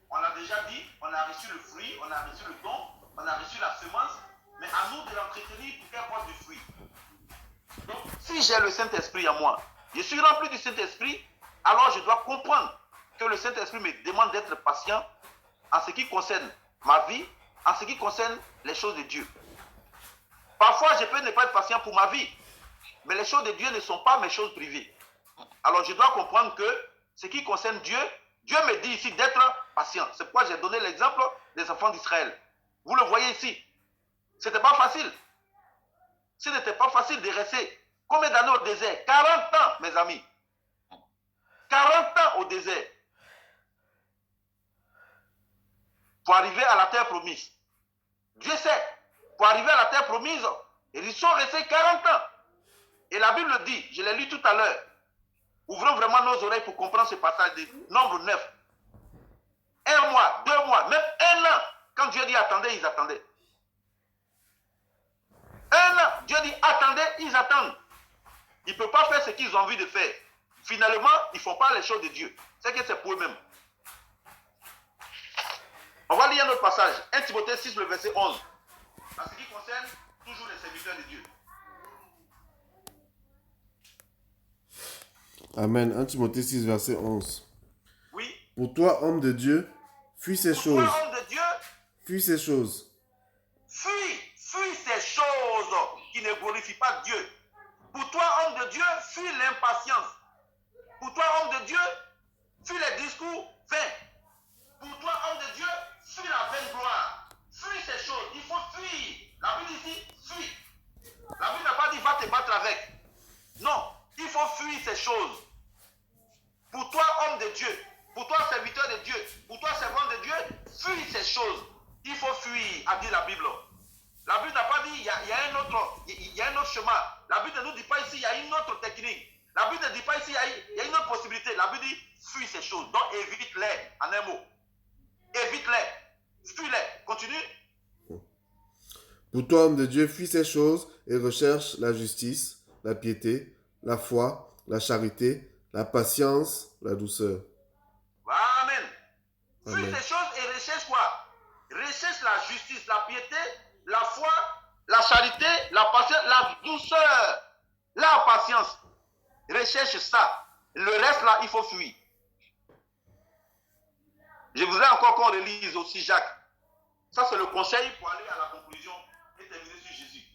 On l'a déjà dit, on a reçu le fruit, on a reçu le don, on a reçu la semence, mais à nous de l'entretenir pour qu'elle porte du fruit. Donc, si j'ai le Saint-Esprit en moi, je suis rempli du Saint-Esprit, alors je dois comprendre que le Saint-Esprit me demande d'être patient en ce qui concerne ma vie, en ce qui concerne les choses de Dieu. Parfois, je peux ne pas être patient pour ma vie, mais les choses de Dieu ne sont pas mes choses privées. Alors, je dois comprendre que ce qui concerne Dieu, Dieu me dit ici d'être patient. C'est pourquoi j'ai donné l'exemple des enfants d'Israël. Vous le voyez ici. Ce n'était pas facile. Ce n'était pas facile de rester. Combien d'années au désert? 40 ans, mes amis. 40 ans au désert. Pour arriver à la terre promise. Dieu sait. Pour arriver à la terre promise, ils sont restés 40 ans. Et la Bible dit, je l'ai lu tout à l'heure. Ouvrons vraiment nos oreilles pour comprendre ce passage de Nombre 9. 1 mois, 2 mois, même 1 an. Quand Dieu dit attendez, ils attendaient. 1 an, Dieu dit attendez, ils attendent. Ils ne peuvent pas faire ce qu'ils ont envie de faire. Finalement, ils ne font pas les choses de Dieu. C'est que c'est pour eux-mêmes. On va lire un autre passage. 1 Timothée 6, le verset 11. En ce qui concerne toujours les serviteurs de Dieu. Amen. 1 Timothée 6, verset 11. Oui. Pour toi, homme de Dieu, fuis ces Pour choses. toi, homme de Dieu, Fuis ces choses. fuis ces choses qui ne glorifient pas Dieu. Pour toi, homme de Dieu, fuis l'impatience. Pour toi, homme de Dieu, fuis les discours vains. Pour toi, homme de Dieu, fuis la vaine gloire. Fuis ces choses. Il faut fuir. La Bible dit fuis. La Bible n'a pas dit va te battre avec. Non, il faut fuir ces choses. Pour toi, homme de Dieu, pour toi, serviteur de Dieu, pour toi, servant de Dieu, fuis ces choses. Il faut fuir, a dit la Bible. La Bible n'a pas dit il y a un autre chemin. La Bible ne nous dit pas ici il y a une autre technique. La Bible ne dit pas ici il y a une autre possibilité. La Bible dit fuis ces choses. Donc évite-les en un mot. Évite-les. Fuis-les. Continue. Pour toi, homme de Dieu, fuis ces choses et recherche la justice, la piété, la foi, la charité, la patience, la douceur. Amen. Fuis Amen. ces choses et recherche quoi? Recherche la justice, la piété, la foi, la charité, la patience, la douceur, la patience. Recherche ça. Le reste là, il faut fuir. Je voudrais encore qu'on relise aussi Jacques. Ça, c'est le conseil pour aller à la conclusion et terminer sur Jésus.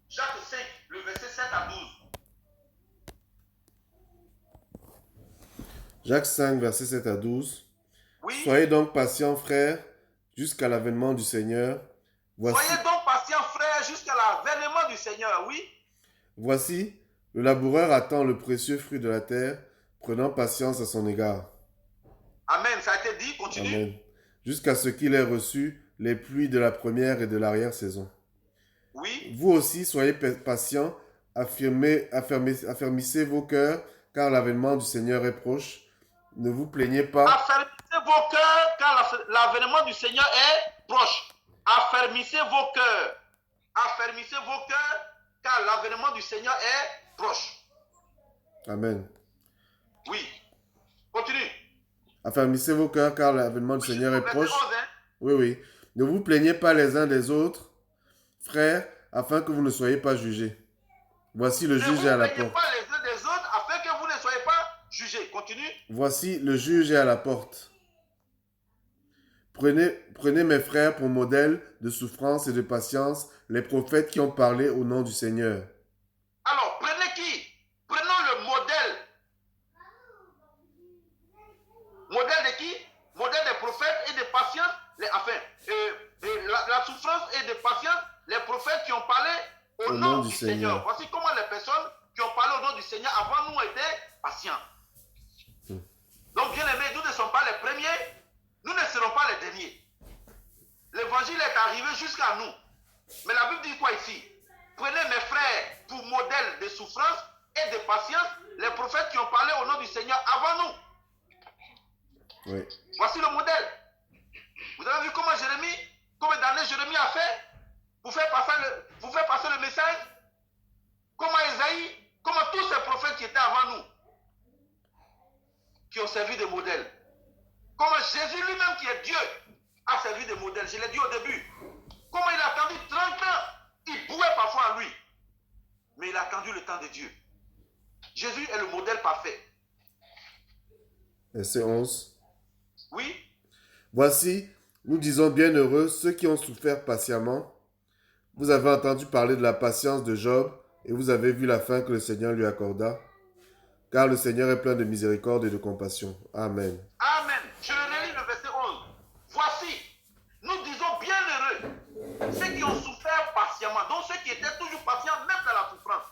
Jacques 5, le verset 7 à 12. Jacques 5, verset 7 à 12. Oui. Soyez donc patients, frères, jusqu'à l'avènement du Seigneur. Soyez donc patients, frères, jusqu'à l'avènement du Seigneur. Oui. Voici, le laboureur attend le précieux fruit de la terre, prenant patience à son égard. Amen. Ça a été dit. Continue. Amen. Jusqu'à ce qu'il ait reçu les pluies de la première et de l'arrière-saison. Oui. Vous aussi, soyez patients, affermissez vos cœurs, car l'avènement du Seigneur est proche. Ne vous plaignez pas. Affermissez vos cœurs, car l'avènement du Seigneur est proche. Affermissez vos cœurs. Affermissez vos cœurs, car l'avènement du Seigneur est proche. Amen. Oui. Continue. Affermissez vos cœurs, car l'avènement du Seigneur est proche. 11, hein? Oui, oui. Ne vous plaignez pas les uns des autres, frères, afin que vous ne soyez pas jugés. Voici le juge est à la porte. Ne vous plaignez pas les uns des autres, afin que vous ne soyez pas jugés. Continue. Voici le juge est à la porte. Prenez mes frères pour modèle de souffrance et de patience, les prophètes qui ont parlé au nom du Seigneur. Alors, prenez qui? Prenons le modèle. Modèle de qui? Modèle des prophètes et de patience. La souffrance et de patience, les prophètes qui ont parlé au nom du Seigneur. Voici comment les personnes qui ont parlé au nom du Seigneur avant nous étaient patients. Donc, bien aimés, nous ne sommes pas les premiers, nous ne serons pas les derniers. L'évangile est arrivé jusqu'à nous. Mais la Bible dit quoi ici? Prenez mes frères pour modèle de souffrance et de patience, les prophètes qui ont parlé au nom du Seigneur avant nous. Oui. Voici le modèle. Vous avez vu comment Jérémie, combien d'années Jérémie a fait pour faire passer le message? Comment Esaïe, comment tous ces prophètes qui étaient avant nous, qui ont servi de modèle. Comment Jésus lui-même qui est Dieu a servi de modèle. Je l'ai dit au début. Comment il a attendu 30 ans. Il pouvait parfois en lui. Mais il a attendu le temps de Dieu. Jésus est le modèle parfait. Verset 11. Oui. Voici, nous disons bienheureux ceux qui ont souffert patiemment. Vous avez entendu parler de la patience de Job et vous avez vu la fin que le Seigneur lui accorda. Car le Seigneur est plein de miséricorde et de compassion. Amen. Amen. Je relis le verset 11. Voici, nous disons bienheureux ceux qui ont souffert patiemment, donc ceux qui étaient toujours patients même dans la souffrance.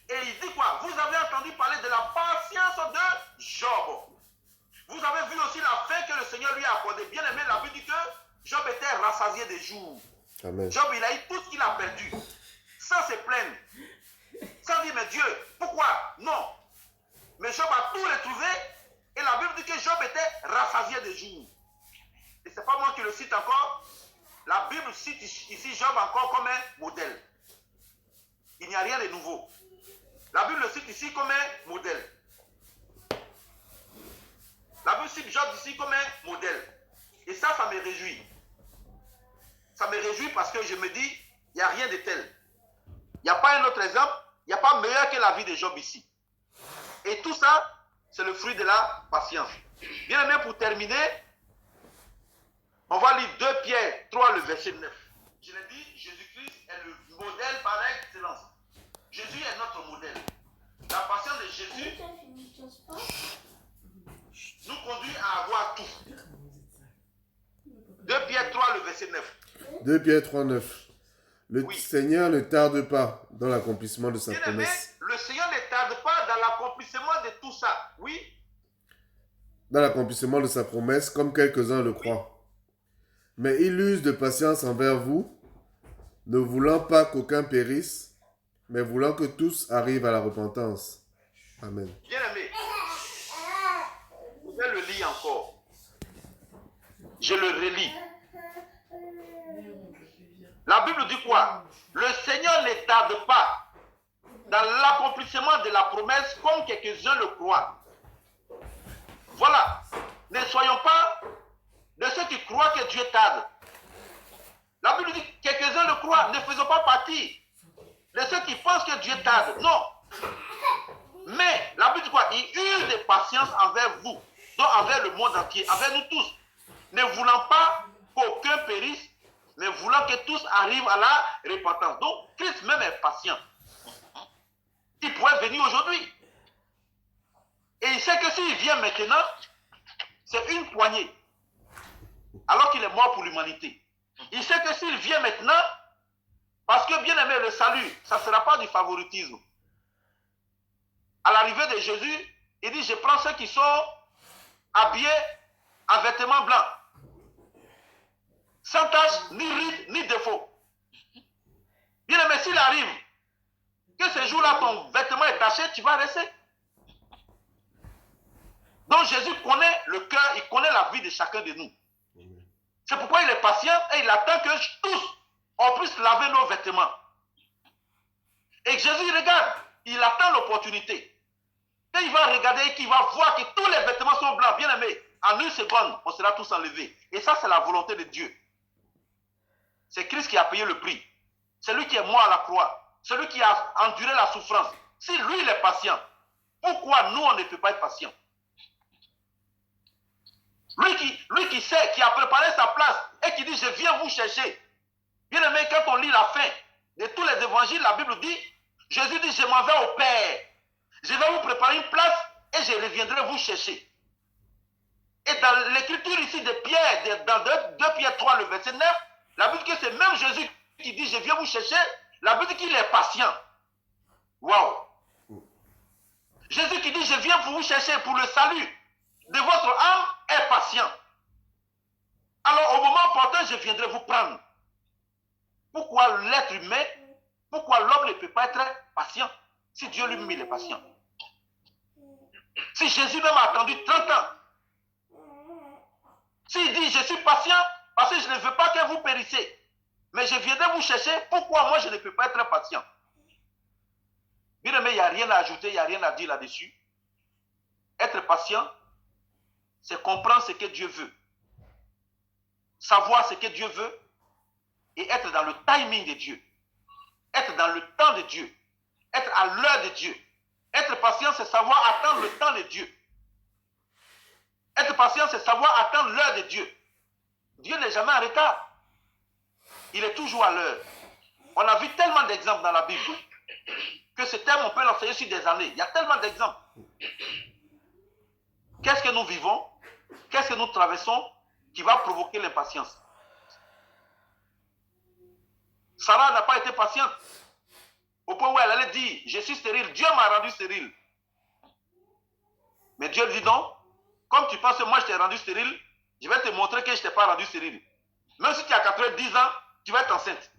Et il dit quoi? Vous avez entendu parler de la patience de Job. Vous avez vu aussi la fin que le Seigneur lui a accordée. Bien aimé, la Bible dit que Job était rassasié des jours. Amen. Job, il a eu tout ce qu'il a perdu. Sans se plaindre. Sans dire, mais Dieu, pourquoi? Non. Mais Job a tout retrouvé. Et la Bible dit que Job était rassasié des jours. Et ce n'est pas moi qui le cite encore. La Bible cite ici Job encore comme un modèle. Il n'y a rien de nouveau. La Bible le cite ici comme un modèle. La Bible cite Job ici comme un modèle. Et ça me réjouit. Ça me réjouit parce que je me dis, il n'y a rien de tel. Il n'y a pas un autre exemple, il n'y a pas meilleur que la vie de Job ici. Et tout ça, c'est le fruit de la patience. Bien aimé, pour terminer, on va lire 2 Pierre 3, le verset 9. Je l'ai dit, Jésus-Christ est le modèle par excellence. Jésus est notre modèle. La patience de Jésus nous conduit à avoir tout. 2 Pierre 3, le verset 9. 2 Pierre 3, 9. Le Oui. Seigneur ne tarde pas dans l'accomplissement de sa Bien aimé, promesse. le Seigneur ne tarde pas dans l'accomplissement de tout ça. Oui. Dans l'accomplissement de sa promesse, comme quelques-uns le croient. Mais il use de patience envers vous, ne voulant pas qu'aucun périsse, mais voulant que tous arrivent à la repentance. Amen. Bien aimé. Je vais le lire encore. Je le relis. La Bible dit quoi? Le Seigneur ne tarde pas dans l'accomplissement de la promesse comme quelques-uns le croient. Voilà. Ne soyons pas de ceux qui croient que Dieu tarde. La Bible dit que quelques-uns le croient. Ne faisons pas partie de ceux qui pensent que Dieu tarde. Non. Mais la Bible dit quoi? Il use de patience envers vous, donc envers le monde entier, envers nous tous. Ne voulant pas qu'aucun périsse, mais voulant que tous arrivent à la repentance. Donc Christ même est patient. Il pourrait venir aujourd'hui. Et il sait que s'il vient maintenant, c'est une poignée. Alors qu'il est mort pour l'humanité. Il sait que s'il vient maintenant, parce que bien aimé, le salut, ça ne sera pas du favoritisme. À l'arrivée de Jésus, il dit, je prends ceux qui sont habillés en vêtements blancs, sans tache, ni ride, ni défaut. Bien aimé, s'il arrive, que ce jour-là, ton vêtement est taché, tu vas rester. Donc Jésus connaît le cœur, il connaît la vie de chacun de nous. C'est pourquoi il est patient et il attend que tous, on puisse laver nos vêtements. Et Jésus regarde, il attend l'opportunité. Et il va regarder et qu'il va voir que tous les vêtements sont blancs, bien aimés. En une seconde, on sera tous enlevés. Et ça, c'est la volonté de Dieu. C'est Christ qui a payé le prix. C'est lui qui est mort à la croix. Celui qui a enduré la souffrance. Si lui, il est patient, pourquoi nous, on ne peut pas être patient? Lui qui sait, qui a préparé sa place et qui dit, je viens vous chercher. Bien aimé, quand on lit la fin de tous les évangiles, la Bible dit, Jésus dit, je m'en vais au Père. Je vais vous préparer une place et je reviendrai vous chercher. Et dans l'écriture ici de Pierre, dans 2 Pierre 3, le verset 9, la Bible dit que c'est même Jésus qui dit, je viens vous chercher. La Bible dit qu'il est patient. Waouh! Jésus qui dit, je viens pour vous chercher pour le salut de votre âme est patient. Alors au moment opportun, je viendrai vous prendre. Pourquoi l'être humain, pourquoi l'homme ne peut pas être patient si Dieu lui-même il est patient? Si Jésus même a attendu 30 ans, s'il dit je suis patient parce que je ne veux pas que vous périssez, mais je viendrai vous chercher, pourquoi moi je ne peux pas être patient? Bien aimé, il n'y a rien à ajouter, il n'y a rien à dire là-dessus. Être patient, c'est comprendre ce que Dieu veut, savoir ce que Dieu veut et être dans le timing de Dieu, être dans le temps de Dieu, être à l'heure de Dieu. Être patient, c'est savoir attendre le temps de Dieu. Être patient, c'est savoir attendre l'heure de Dieu. Dieu n'est jamais en retard. Il est toujours à l'heure. On a vu tellement d'exemples dans la Bible que ce terme, on peut l'enseigner sur des années. Il y a tellement d'exemples. Qu'est-ce que nous vivons? Qu'est-ce que nous traversons qui va provoquer l'impatience? Sarah n'a pas été patiente au point où elle allait dire, je suis stérile, Dieu m'a rendu stérile. Mais Dieu dit non, comme tu penses que moi je t'ai rendu stérile, je vais te montrer que je ne t'ai pas rendu stérile. Même si tu as 90 ans, tu vas être enceinte.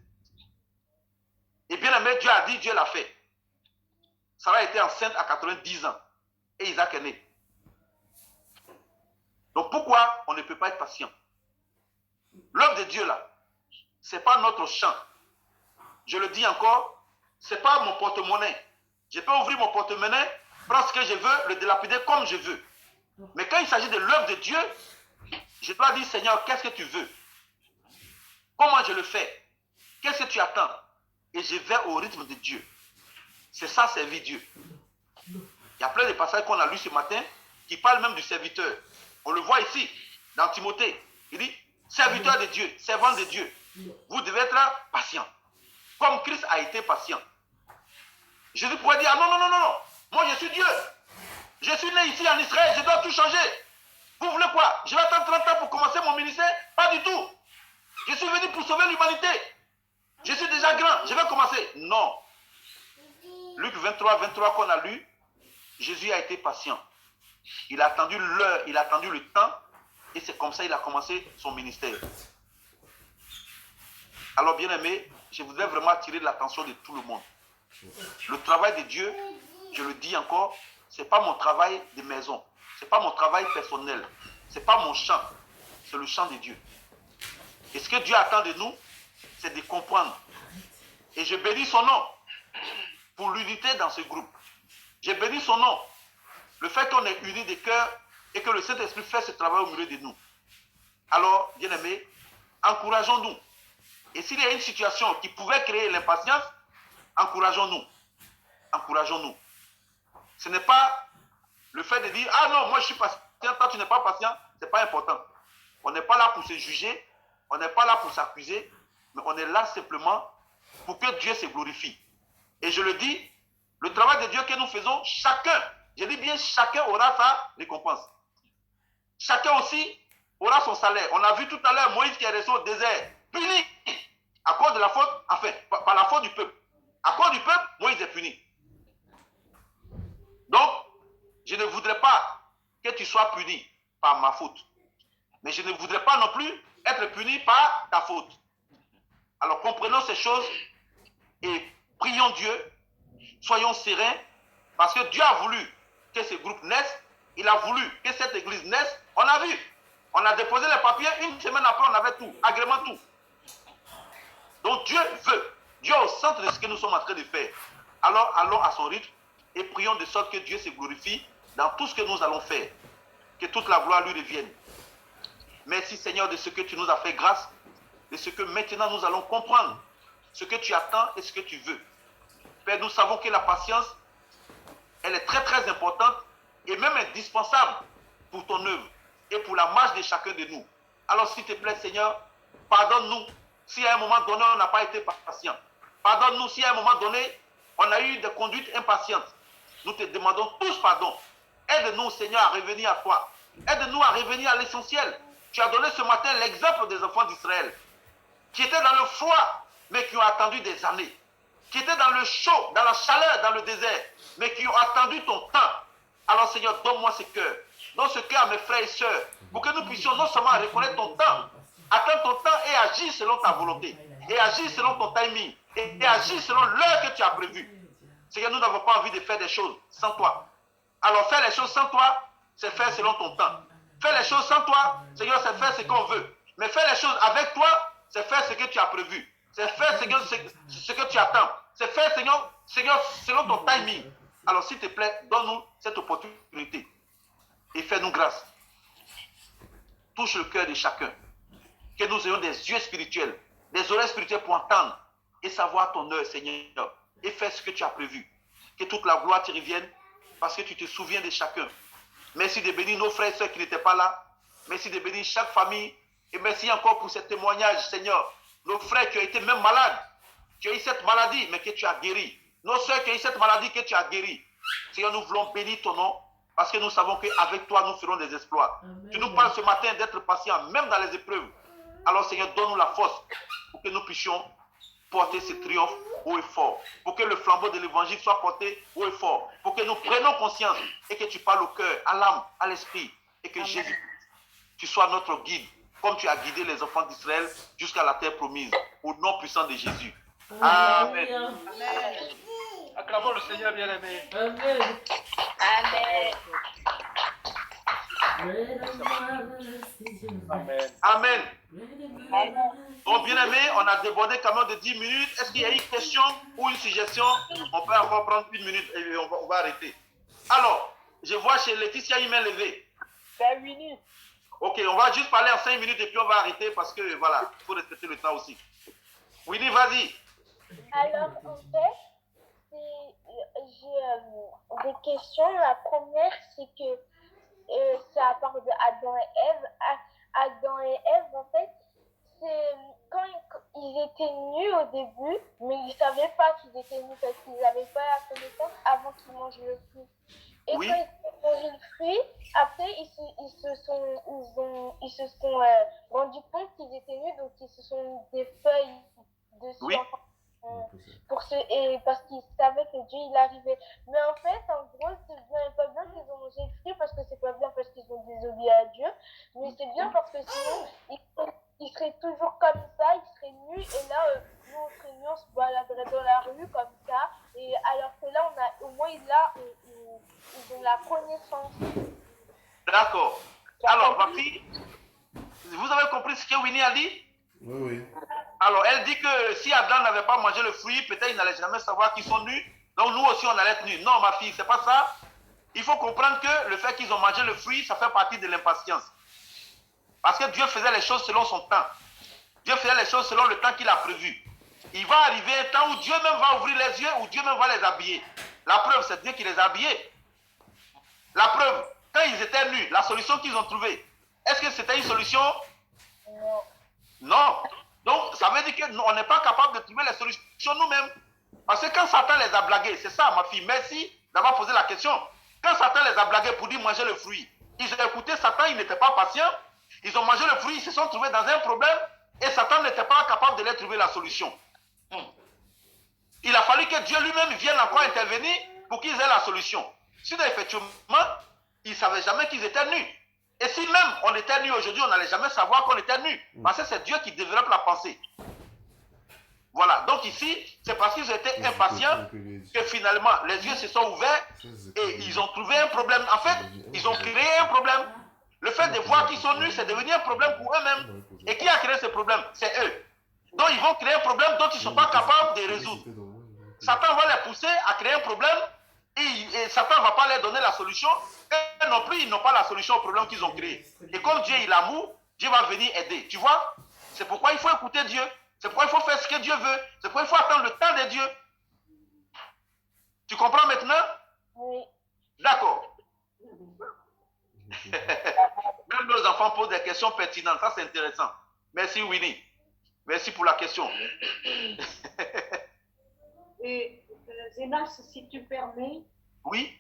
Et bien aimé, Dieu a dit, Dieu l'a fait. Sarah était enceinte à 90 ans. Et Isaac est né. Donc pourquoi on ne peut pas être patient? L'œuvre de Dieu là, ce n'est pas notre champ. Je le dis encore, ce n'est pas mon porte-monnaie. Je peux ouvrir mon porte-monnaie, prendre ce que je veux, le dilapider comme je veux. Mais quand il s'agit de l'œuvre de Dieu, je dois dire, Seigneur, qu'est-ce que tu veux? Comment je le fais? Qu'est-ce que tu attends? Et je vais au rythme de Dieu. C'est ça, servir Dieu. Il y a plein de passages qu'on a lus ce matin qui parlent même du serviteur. On le voit ici, dans Timothée. Il dit, serviteur de Dieu, servant de Dieu, vous devez être patient. Comme Christ a été patient. Jésus pourrait dire, ah non, non, non, non, moi je suis Dieu. Je suis né ici en Israël, je dois tout changer. Vous voulez quoi? Je vais attendre 30 ans pour commencer mon ministère? Pas du tout. Je suis venu pour sauver l'humanité. Je suis déjà grand, je vais commencer. Non. Luc 23, 23 qu'on a lu, Jésus a été patient. Il a attendu l'heure, il a attendu le temps, et c'est comme ça qu'il a commencé son ministère. Alors bien aimé, je voudrais vraiment attirer l'attention de tout le monde. Le travail de Dieu, je le dis encore, ce n'est pas mon travail de maison, ce n'est pas mon travail personnel, ce n'est pas mon champ, c'est le champ de Dieu. Et ce que Dieu attend de nous, c'est de comprendre. Et je bénis son nom pour l'unité dans ce groupe. Je bénis son nom. Le fait qu'on est unis de cœur et que le Saint-Esprit fait ce travail au milieu de nous. Alors, bien-aimés, encourageons-nous. Et s'il y a une situation qui pouvait créer l'impatience, encourageons-nous. Encourageons-nous. Ce n'est pas le fait de dire « Ah non, moi je suis patient, toi tu n'es pas patient », ce n'est pas important. On n'est pas là pour se juger, on n'est pas là pour s'accuser, mais on est là simplement pour que Dieu se glorifie. Et je le dis, le travail de Dieu que nous faisons, chacun, je dis bien chacun aura sa récompense. Chacun aussi aura son salaire. On a vu tout à l'heure Moïse qui est resté au désert, puni à cause de la faute, enfin, par la faute du peuple. À cause du peuple, Moïse est puni. Donc, je ne voudrais pas que tu sois puni par ma faute. Mais je ne voudrais pas non plus être puni par ta faute. Alors, comprenons ces choses et prions Dieu. Soyons sereins parce que Dieu a voulu que ce groupe naisse. Il a voulu que cette église naisse. On a vu. On a déposé les papiers. Une semaine après, on avait tout. Agrément tout. Donc, Dieu veut. Dieu est au centre de ce que nous sommes en train de faire. Alors, allons à son rythme et prions de sorte que Dieu se glorifie dans tout ce que nous allons faire. Que toute la gloire lui revienne. Merci Seigneur de ce que tu nous as fait grâce, de ce que maintenant nous allons comprendre, ce que tu attends et ce que tu veux. Père, nous savons que la patience, elle est très très importante et même indispensable pour ton œuvre et pour la marche de chacun de nous. Alors s'il te plaît Seigneur, pardonne-nous si à un moment donné on n'a pas été patient. Pardonne-nous si à un moment donné on a eu des conduites impatientes. Nous te demandons tous pardon. Aide-nous Seigneur à revenir à toi. Aide-nous à revenir à l'essentiel. Tu as donné ce matin l'exemple des enfants d'Israël qui étaient dans le froid, mais qui ont attendu des années. Qui étaient dans le chaud, dans la chaleur, dans le désert, mais qui ont attendu ton temps. Alors Seigneur, donne-moi ce cœur. Donne ce cœur à mes frères et sœurs, pour que nous puissions non seulement reconnaître ton temps, attendre ton temps et agir selon ta volonté, et agir selon ton timing, et agir selon l'heure que tu as prévue. Seigneur, nous n'avons pas envie de faire des choses sans toi. Alors faire les choses sans toi, c'est faire selon ton temps. Faire les choses sans toi, Seigneur, c'est faire ce qu'on veut. Mais faire les choses avec toi, c'est faire ce que tu as prévu. C'est faire ce que tu attends. C'est faire, Seigneur, selon ton timing. Alors, s'il te plaît, donne-nous cette opportunité. Et fais-nous grâce. Touche le cœur de chacun. Que nous ayons des yeux spirituels, des oreilles spirituelles pour entendre et savoir ton heure, Seigneur. Et faire ce que tu as prévu. Que toute la gloire te revienne parce que tu te souviens de chacun. Merci de bénir nos frères et sœurs qui n'étaient pas là. Merci de bénir chaque famille. Et merci encore pour ce témoignage, Seigneur. Nos frères qui ont été même malades. Tu as eu cette maladie, mais que tu as guéri. Nos sœurs qui ont eu cette maladie, que tu as guéri. Seigneur, nous voulons bénir ton nom. Parce que nous savons qu'avec toi, nous ferons des exploits. Amen. Tu nous parles ce matin d'être patient, même dans les épreuves. Alors, Seigneur, donne-nous la force pour que nous puissions porter ce triomphe haut et fort. Pour que le flambeau de l'évangile soit porté haut et fort. Pour que nous prenions conscience et que tu parles au cœur, à l'âme, à l'esprit. Et que Amen. Jésus, tu sois notre guide, comme tu as guidé les enfants d'Israël jusqu'à la terre promise. Au nom puissant de Jésus. Amen. Amen. Acclamons le Seigneur bien-aimé. Amen. Amen. Amen. Donc, bien-aimé, on a débordé quand même de 10 minutes. Est-ce qu'il y a une question ou une suggestion? On peut encore prendre 1 minute et on va arrêter. Alors, je vois chez Laetitia une main levée. C'est Winnie. Ok, on va juste parler en 5 minutes et puis on va arrêter parce que voilà, il faut respecter le temps aussi. Winnie, vas-y. Alors, en fait, j'ai des questions. La première, c'est que ça parle d'Adam et Ève. Adam et Ève, en fait, c'est quand ils étaient nus au début, mais ils ne savaient pas qu'ils étaient nus parce qu'ils n'avaient pas la connaissance avant qu'ils mangent le fruit. Et oui. quand ils ont mangé le fruit, après ils se sont rendus compte qu'ils étaient nus, donc ils se sont mis des feuilles dessus. Oui. Parce qu'ils savaient que Dieu il arrivait. Mais en fait, en gros, c'est bien pas bien qu'ils ont mangé le fruit parce que c'est pas bien parce qu'ils ont désobéi à Dieu. Mais c'est bien parce que sinon, ils seraient toujours comme ça, ils seraient nus. Et là, nous, on serait nus, on se baladerait dans la rue comme ça. Et alors que là, au moins, ils ont la connaissance. D'accord. Alors, ma fille, vous avez compris ce que Winnie a dit? Oui, oui. Alors, elle dit que si Adam n'avait pas mangé le fruit, peut-être il n'allait jamais savoir qu'ils sont nus. Donc, nous aussi, on allait être nus. Non, ma fille, c'est pas ça. Il faut comprendre que le fait qu'ils ont mangé le fruit, ça fait partie de l'impatience. Parce que Dieu faisait les choses selon son temps. Dieu faisait les choses selon le temps qu'il a prévu. Il va arriver un temps où Dieu même va ouvrir les yeux, où Dieu même va les habiller. La preuve, c'est Dieu qui les a habillés. La preuve, quand ils étaient nus, la solution qu'ils ont trouvée, est-ce que c'était une solution? Non. Donc, ça veut dire qu'on n'est pas capable de trouver les solutions nous-mêmes. Parce que quand Satan les a blagués, c'est ça, ma fille, merci d'avoir posé la question. Quand Satan les a blagués pour dire manger le fruit, ils ont écouté Satan, ils n'étaient pas patients. Ils ont mangé le fruit, ils se sont trouvés dans un problème et Satan n'était pas capable de leur trouver la solution. Il a fallu que Dieu lui-même vienne encore intervenir pour qu'ils aient la solution. Sinon, effectivement, ils ne savaient jamais qu'ils étaient nus. Et si même on était nus aujourd'hui, on n'allait jamais savoir qu'on était nus. Parce que c'est Dieu qui développe la pensée. Voilà. Donc ici, c'est parce qu'ils étaient impatients que finalement, les yeux se sont ouverts et ils ont trouvé un problème. En fait, ils ont créé un problème. Le fait de voir qu'ils sont nus, c'est devenu un problème pour eux-mêmes. Et qui a créé ce problème? C'est eux. Donc ils vont créer un problème dont ils ne sont pas capables de résoudre. Satan va les pousser à créer un problème et Satan ne va pas leur donner la solution. Et non plus, ils n'ont pas la solution au problème qu'ils ont créé. Et comme Dieu est l'amour, Dieu va venir aider. Tu vois? C'est pourquoi il faut écouter Dieu. C'est pourquoi il faut faire ce que Dieu veut. C'est pourquoi il faut attendre le temps de Dieu. Tu comprends maintenant? Oui. D'accord. Même nos enfants posent des questions pertinentes. Ça, c'est intéressant. Merci, Winnie. Merci pour la question. Et Zénas, si tu permets, Oui?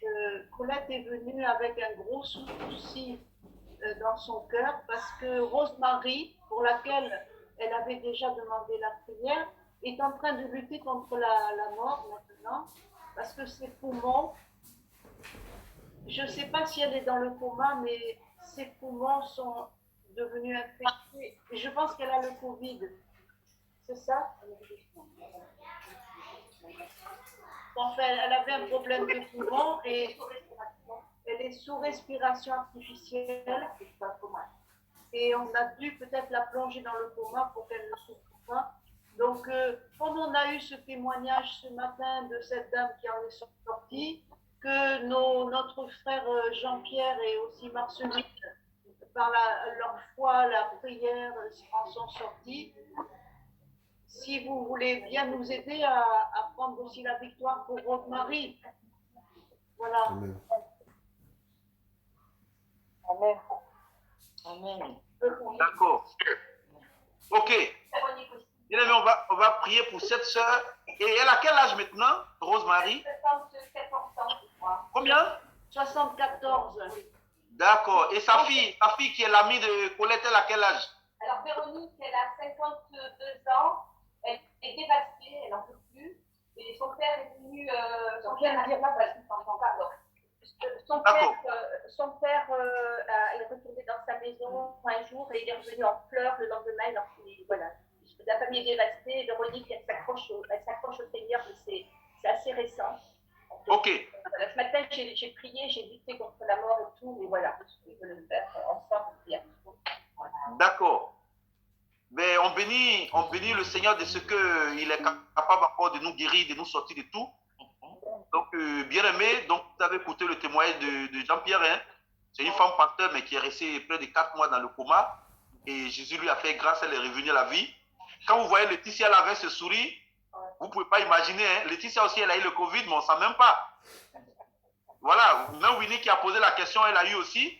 Colette est venue avec un gros souci dans son cœur parce que Rosemary, pour laquelle elle avait déjà demandé la prière, est en train de lutter contre la mort maintenant parce que ses poumons, je ne sais pas si elle est dans le coma, mais ses poumons sont devenus infectés. Et je pense qu'elle a le Covid. C'est ça? Enfin, elle avait un problème de poumon et elle est sous respiration artificielle. Et on a dû peut-être la plonger dans le coma pour qu'elle ne souffre pas. Donc, comme on a eu ce témoignage ce matin de cette dame qui en est sortie, que notre frère Jean-Pierre et aussi Marceline, par leur foi, la prière, en sont sortis. Si vous voulez bien nous aider à prendre aussi la victoire pour Rosemary. Voilà. Amen. Amen. Amen. D'accord. Ok. Bien aimé, on va prier pour cette sœur. Et elle a quel âge maintenant, Rosemary? 74 ans, je crois. Combien? 74. D'accord. Et sa fille qui est l'amie de Colette, elle a quel âge? Alors, Véronique, elle a 52 ans. Elle est dévastée, elle n'en peut plus. Et son père est venu. Son père n'a pas parce qu'il s'entend pas. Son père est retourné dans sa maison un jour et il est revenu en pleurs le lendemain. Voilà. La famille est dévastée. Véronique, elle s'accroche au Seigneur, mais c'est assez récent. Ok. Ce matin, j'ai prié, j'ai lutté contre la mort et tout, mais voilà, je peux le faire ensemble. Voilà. D'accord. Mais on bénit le Seigneur de ce qu'il est capable encore de nous guérir, de nous sortir de tout. Donc, bien aimé, donc vous avez écouté le témoignage de Jean-Pierre. Hein? C'est une femme pasteur, mais qui est restée près de 4 mois dans le coma. Et Jésus lui a fait grâce, elle est revenue à la vie. Quand vous voyez Laetitia là avec ce sourire, vous ne pouvez pas imaginer. Hein? Laetitia aussi, elle a eu le Covid, mais on ne sait même pas. Voilà, même Winnie qui a posé la question, elle a eu aussi.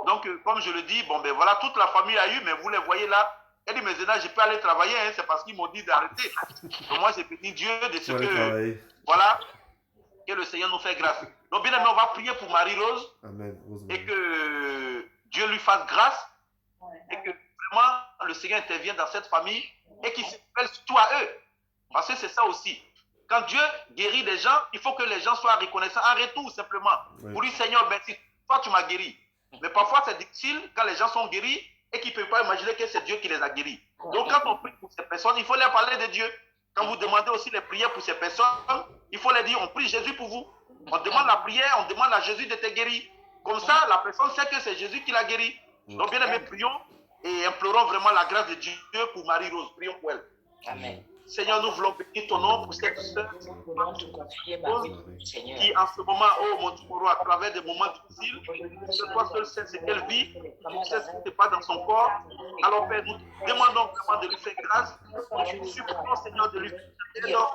Donc, comme je le dis, bon, ben voilà, toute la famille a eu, mais vous les voyez là. Elle dit, mais Zéna, je peux aller travailler, hein, c'est parce qu'ils m'ont dit d'arrêter. Donc, moi, j'ai béni Dieu de ce que, voilà, que le Seigneur nous fait grâce. Donc, bien aimé, on va prier pour Marie-Rose. Amen. Et que Dieu lui fasse grâce. Et que vraiment, le Seigneur intervienne dans cette famille et qu'il se rappelle surtout à eux. Parce que c'est ça aussi. Quand Dieu guérit les gens, il faut que les gens soient reconnaissants en retour, simplement. Oui. Pour dire, Seigneur, merci, toi, tu m'as guéri. Mais parfois, c'est difficile quand les gens sont guéris et qu'ils ne peuvent pas imaginer que c'est Dieu qui les a guéris. Donc, quand on prie pour ces personnes, il faut leur parler de Dieu. Quand vous demandez aussi les prières pour ces personnes, il faut leur dire, on prie Jésus pour vous. On demande la prière, on demande à Jésus de te guérir. Comme ça, la personne sait que c'est Jésus qui l'a guéri. Donc, bien aimé, prions et implorons vraiment la grâce de Dieu pour Marie-Rose. Prions pour elle. Amen. Seigneur, nous voulons bénir ton nom pour cette sœur Nous voulons te confier Marie, Seigneur. qui, en ce moment, oh mon Dieu, à travers des moments difficiles, que toi seul sais ce qu'elle vit, tu sais ce qui se passe dans son corps. Alors, Père, nous demandons vraiment de lui faire grâce. Nous supplions, Seigneur, de lui faire grâce.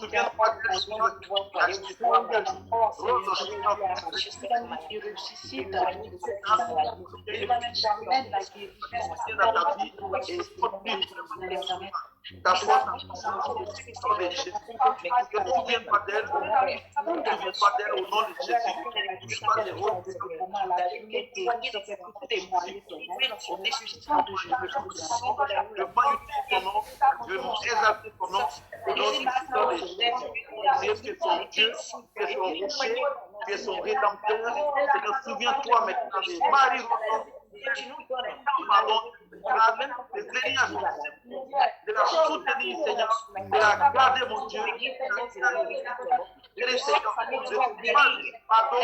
Souviens-toi d'elle, Seigneur, Rose, Seigneur, dans ta vie et ta foi, souviens-toi d'elle, souviens-toi d'elle au nom de Jésus. Souviens-toi de Rose. Je magnifie ton nom, je exalte ton nom, au nom du Seigneur de Jésus. Tu es son Dieu, tu es son rocher, tu es son rédempteur. Seigneur, souviens-toi maintenant de Marie, pardon, de venir à son de la soutenir, Seigneur, de la garder, mon Dieu, de les Seigneur, de pardon,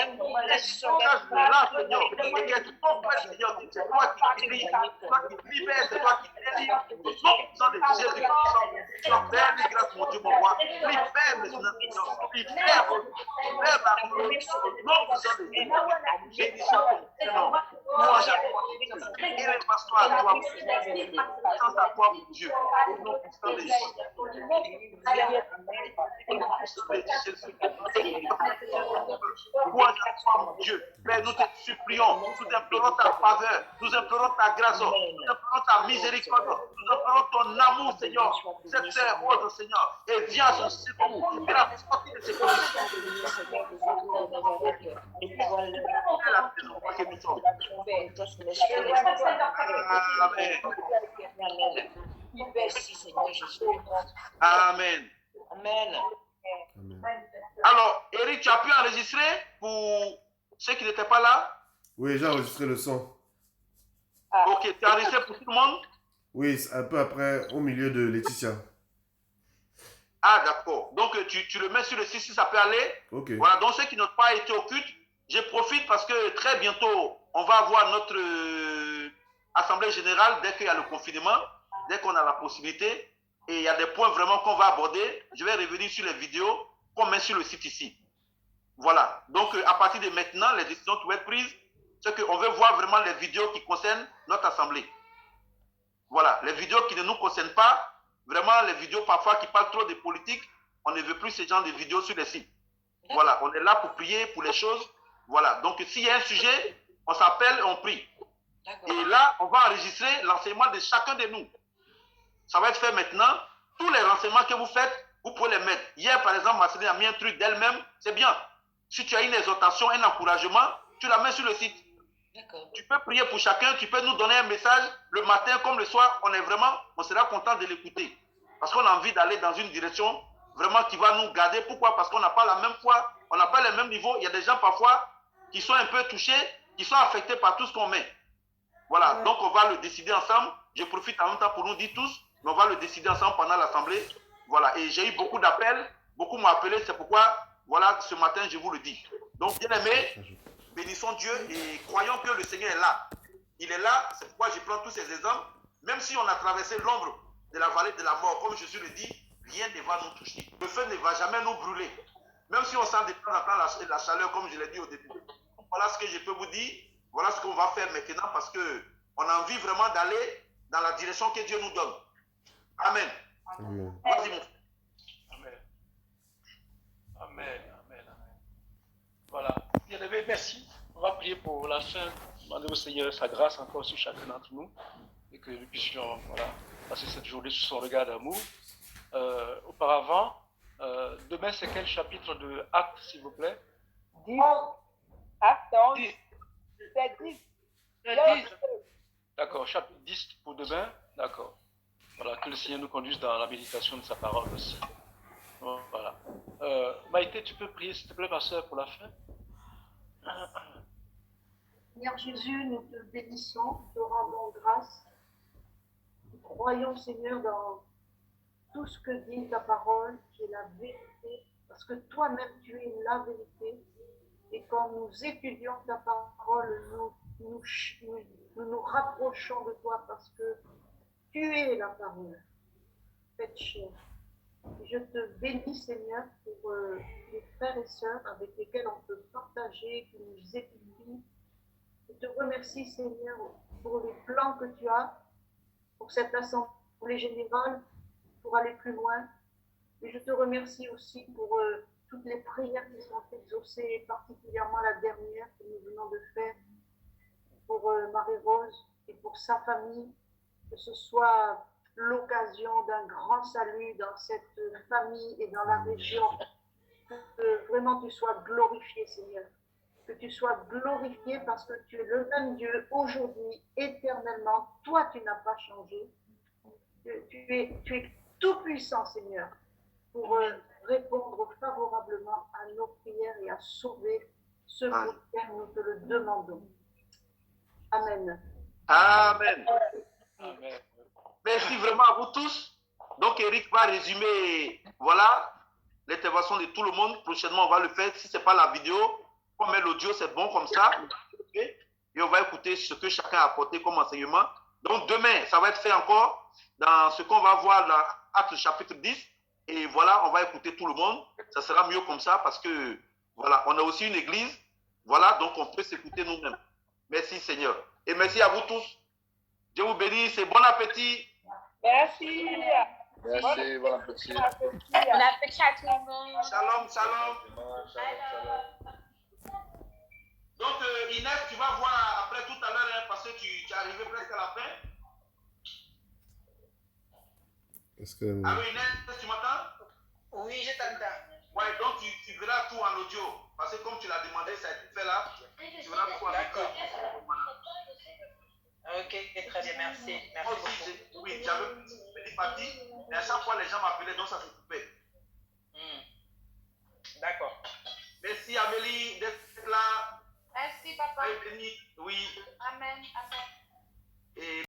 là, Seigneur, et qu'elle comprenne, Seigneur, c'est toi qui guéris, toi qui libères, c'est toi qui délivres, au nom de Jésus-Christ, tu as fait grâce, mon Dieu, mon roi, libère maintenant, Seigneur, libère, ma au nom de Jésus, bénissons ton nom, moi j'appelle, et les pasteurs à toi, sans à toi, mon Dieu, au nom puissant de Jésus. Moi, mon Dieu, Père, nous te supplions, nous implorons ta faveur, nous implorons ta grâce, nous implorons ta miséricorde, nous implorons ton amour, Seigneur, cette sœur, Rose, Seigneur, et viens à son secours, et la sortie de ses conditions. Amen. Merci, Seigneur Jésus. Amen. Amen. Alors, Eric, tu as pu enregistrer pour ceux qui n'étaient pas là? Oui, j'ai enregistré le son. Ok, tu as enregistré pour tout le monde? Oui, un peu après, au milieu de Laetitia. Ah, d'accord. Donc, tu le mets sur le site si ça peut aller. Ok. Voilà, donc ceux qui n'ont pas été au culte, je profite parce que très bientôt, on va avoir notre assemblée générale dès qu'il y a le confinement, dès qu'on a la possibilité. Et il y a des points vraiment qu'on va aborder. Je vais revenir sur les vidéos qu'on met sur le site ici. Voilà. Donc, à partir de maintenant, les décisions qui vont être prises, c'est qu'on veut voir vraiment les vidéos qui concernent notre assemblée. Voilà. Les vidéos qui ne nous concernent pas, vraiment les vidéos parfois qui parlent trop de politique, on ne veut plus ce genre de vidéos sur les sites. Voilà. On est là pour prier pour les choses. Voilà. Donc, s'il y a un sujet, on s'appelle et on prie. Et là, on va enregistrer l'enseignement de chacun de nous. Ça va être fait maintenant. Tous les renseignements que vous faites, vous pouvez les mettre. Hier, par exemple, Marceline a mis un truc d'elle-même. C'est bien. Si tu as une exhortation, un encouragement, tu la mets sur le site. Tu peux prier pour chacun. Tu peux nous donner un message le matin comme le soir. On sera content de l'écouter. Parce qu'on a envie d'aller dans une direction vraiment qui va nous garder. Pourquoi? Parce qu'on n'a pas la même foi. On n'a pas le même niveau. Il y a des gens parfois qui sont un peu touchés, qui sont affectés par tout ce qu'on met. Voilà. Donc, on va le décider ensemble. Je profite en même temps pour nous dire tous. Mais on va le décider ensemble pendant l'assemblée. Voilà. Et j'ai eu beaucoup d'appels. Beaucoup m'ont appelé. C'est pourquoi, voilà, ce matin, je vous le dis. Donc, bien aimé, bénissons Dieu et croyons que le Seigneur est là. Il est là. C'est pourquoi je prends tous ces exemples. Même si on a traversé l'ombre de la vallée de la mort, comme Jésus le dit, rien ne va nous toucher. Le feu ne va jamais nous brûler. Même si on sent de temps en temps la chaleur, comme je l'ai dit au début. Voilà ce que je peux vous dire. Voilà ce qu'on va faire maintenant parce qu'on a envie vraiment d'aller dans la direction que Dieu nous donne. Amen. Amen. Vas-y, mon frère. Amen. Amen. Amen. Amen. Voilà. Bien aimé, merci. On va prier pour la fin. Demander au Seigneur sa grâce encore sur chacun d'entre nous et que nous puissions passer cette journée sous son regard d'amour. Auparavant, demain, c'est quel chapitre de Actes, s'il vous plaît? 10. Acte 11. 10. C'est 10. D'accord, chapitre 10 pour demain. D'accord. Voilà, que le Seigneur nous conduise dans la méditation de sa parole aussi. Voilà. Maïté, tu peux prier, s'il te plaît, ma soeur, pour la fin? Seigneur Jésus, nous te bénissons, te rendons grâce. Nous croyons, Seigneur, dans tout ce que dit ta parole, qui est la vérité, parce que toi-même tu es la vérité. Et quand nous étudions ta parole, nous nous, nous rapprochons de toi parce que tu es la parole faite chair. Je te bénis, Seigneur, pour les frères et sœurs avec lesquels on peut partager, qui nous édifient. Je te remercie, Seigneur, pour les plans que tu as pour cette assemblée générale, pour aller plus loin. Et je te remercie aussi pour toutes les prières qui sont exaucées, particulièrement la dernière que nous venons de faire pour Marie-Rose et pour sa famille, que ce soit l'occasion d'un grand salut dans cette famille et dans la région. Que vraiment tu sois glorifié, Seigneur. Que tu sois glorifié parce que tu es le même Dieu aujourd'hui, éternellement. Toi, tu n'as pas changé. Tu es tout puissant, Seigneur, pour répondre favorablement à nos prières et à sauver ceux pour lesquels nous te le demandons. Amen. Amen. Amen. Merci vraiment à vous tous. Donc, Eric va résumer, voilà, l'intervention de tout le monde. Prochainement, on va le faire. Si ce n'est pas la vidéo, on met l'audio, c'est bon comme ça. Et on va écouter ce que chacun a apporté comme enseignement. Donc, demain, ça va être fait encore dans ce qu'on va voir dans Actes chapitre 10. Et voilà, on va écouter tout le monde. Ça sera mieux comme ça parce que, voilà, on a aussi une église. Voilà, donc on peut s'écouter nous-mêmes. Merci, Seigneur. Et merci à vous tous. Dieu vous bénisse et bon appétit. Merci. Merci, bon appétit. Bon appétit à tout le monde. Shalom, shalom. Shalom. Donc, Inès, tu vas voir après tout à l'heure, hein, parce que tu es arrivé presque à la fin. Est-ce que... Allô, Inès, tu m'entends? Oui, je t'entends. Ouais, donc tu verras tout en audio. Parce que comme tu l'as demandé, ça a été fait là. Tu verras tout en audio. D'accord. Ok, très bien, merci. Moi Merci aussi, beaucoup. oui, j'avais une petite partie, mais à chaque fois, les gens m'appelaient, donc ça s'est coupé. D'accord. Merci Amélie d'être là. Merci, papa. Béni, oui. Amen. Amen. Et